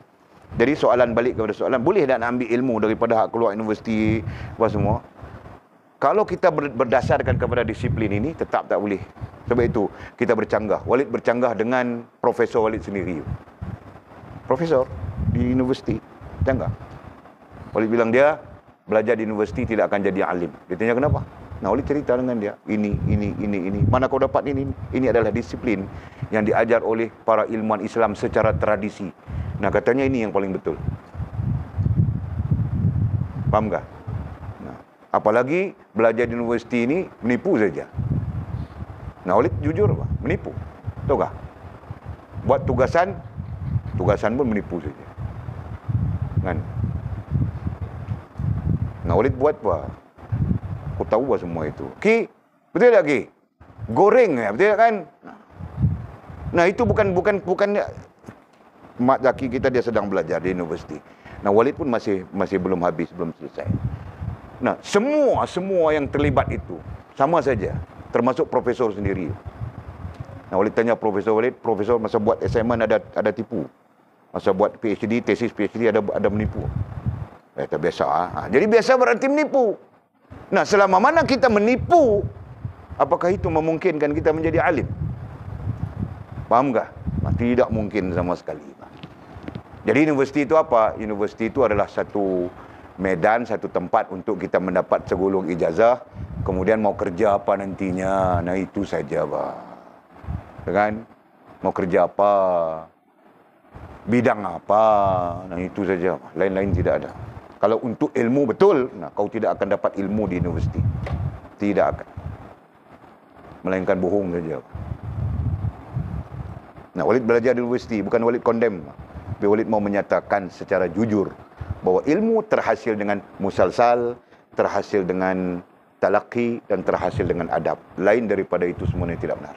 Jadi soalan balik kepada soalan, boleh tak nak ambil ilmu daripada hak keluar universiti apa semua? Kalau kita berdasarkan kepada disiplin ini, tetap tak boleh. Sebab itu, kita bercanggah. Walid bercanggah dengan Profesor Walid sendiri. Profesor di universiti, canggah. Walid bilang dia, belajar di universiti tidak akan jadi alim. Dia tanya kenapa? Nah, Walid cerita dengan dia, ini. Mana kau dapat ini? Ini adalah disiplin yang diajar oleh para ilmuwan Islam secara tradisi. Nah, katanya ini yang paling betul. Faham tak? Nah, apalagi belajar di universiti ini menipu saja. Nah, Walid jujur apa? Menipu. Tahu tak? Buat tugasan pun menipu saja. Kan? Nah, Walid buat apa? Kau tahu apa semua itu? Ki, betul tak Ki? Goreng ya, betul tak kan? Nah, itu bukan mak laki kita dia sedang belajar di universiti. Nah, Walid pun masih belum habis, belum selesai. Nah, semua yang terlibat itu sama saja, termasuk profesor sendiri. Nah, Walid tanya Profesor Walid, Profesor masa buat assignment ada tipu. Masa buat PhD, tesis PhD ada menipu. Tak biasa. Jadi biasa berarti menipu. Nah, selama mana kita menipu, apakah itu memungkinkan kita menjadi alim? Faham tak? Tidak mungkin sama sekali. Jadi universiti itu apa? Universiti itu adalah satu medan, satu tempat untuk kita mendapat segulung ijazah, kemudian mau kerja apa nantinya. Nah, itu saja, Pak. Kan? Mau kerja apa? Bidang apa? Nah, itu saja. Lain-lain tidak ada. Kalau untuk ilmu betul, nah, kau tidak akan dapat ilmu di universiti. Tidak akan. Melainkan bohong saja. Nah, Walid belajar di universiti, bukan Walid condemn. Tapi Walid mau menyatakan secara jujur bahawa ilmu terhasil dengan musalsal, terhasil dengan talaqi, dan terhasil dengan adab. Lain daripada itu semuanya tidak benar.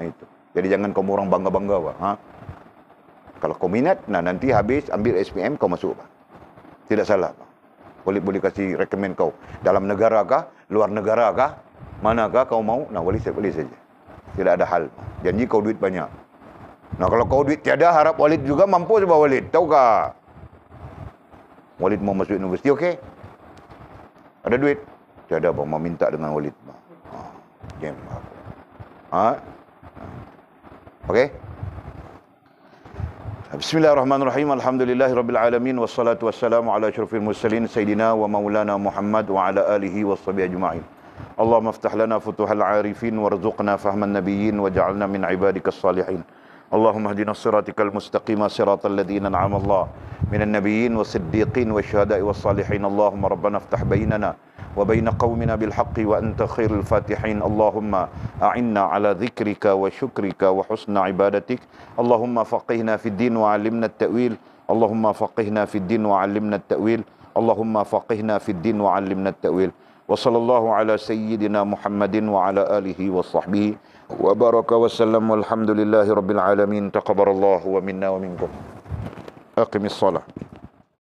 Nah, itu. Jadi jangan kamu orang bangga-bangga, Pak. Kalau kau minat, nah nanti habis ambil SPM kau masuk, Pak. Tidak salah, Pak. Walid boleh kasih recommend kau. Dalam negara kah? Luar negara kah? Manakah kau mau? Nah, boleh saja. Tidak ada hal. Janji kau duit banyak. Nah, kalau kau duit tiada, harap Walid juga mampu sebab Walid. Tahu tak? Walid mau masuk universiti, okey? Ada duit? Tiada, Bang. Mau minta dengan Walid. Jam aku. Okey? Bismillahirrahmanirrahim. Alhamdulillahirabbil alamin wassalatu wassalamu ala asyrafil mursalin sayyidina wa maulana Muhammad wa ala alihi washabihi ajma'in. Allahumma iftah lana futuhal arifin warzuqna fahman nabiyyin waj'alna min ibadikas salihin. Allahumma ihdinas siratal mustaqim siratal ladzina an'ama Allah minan nabiyyin wasiddiqin wasyuhada'i wassalihin. Allahumma rabbana iftah bainana wa baina qaumina bil haqqi wa anta khairul fatihin. Allahumma a'inna ala dzikrika wa syukrika wa husna ibadatik. Allahumma faqihna fid din wa 'allimna at-ta'wil. Allahumma faqihna fid din wa 'allimna at-ta'wil. Allahumma faqihna fid din wa 'allimna at-ta'wil. Wa sallallahu ala sayyidina Muhammadin wa ala alihi wa sahbihi wa baraka wa sallam. Walhamdulillahi rabbil alamin. Taqabbalallahu wa minna wa minkum. Aqimis shalah.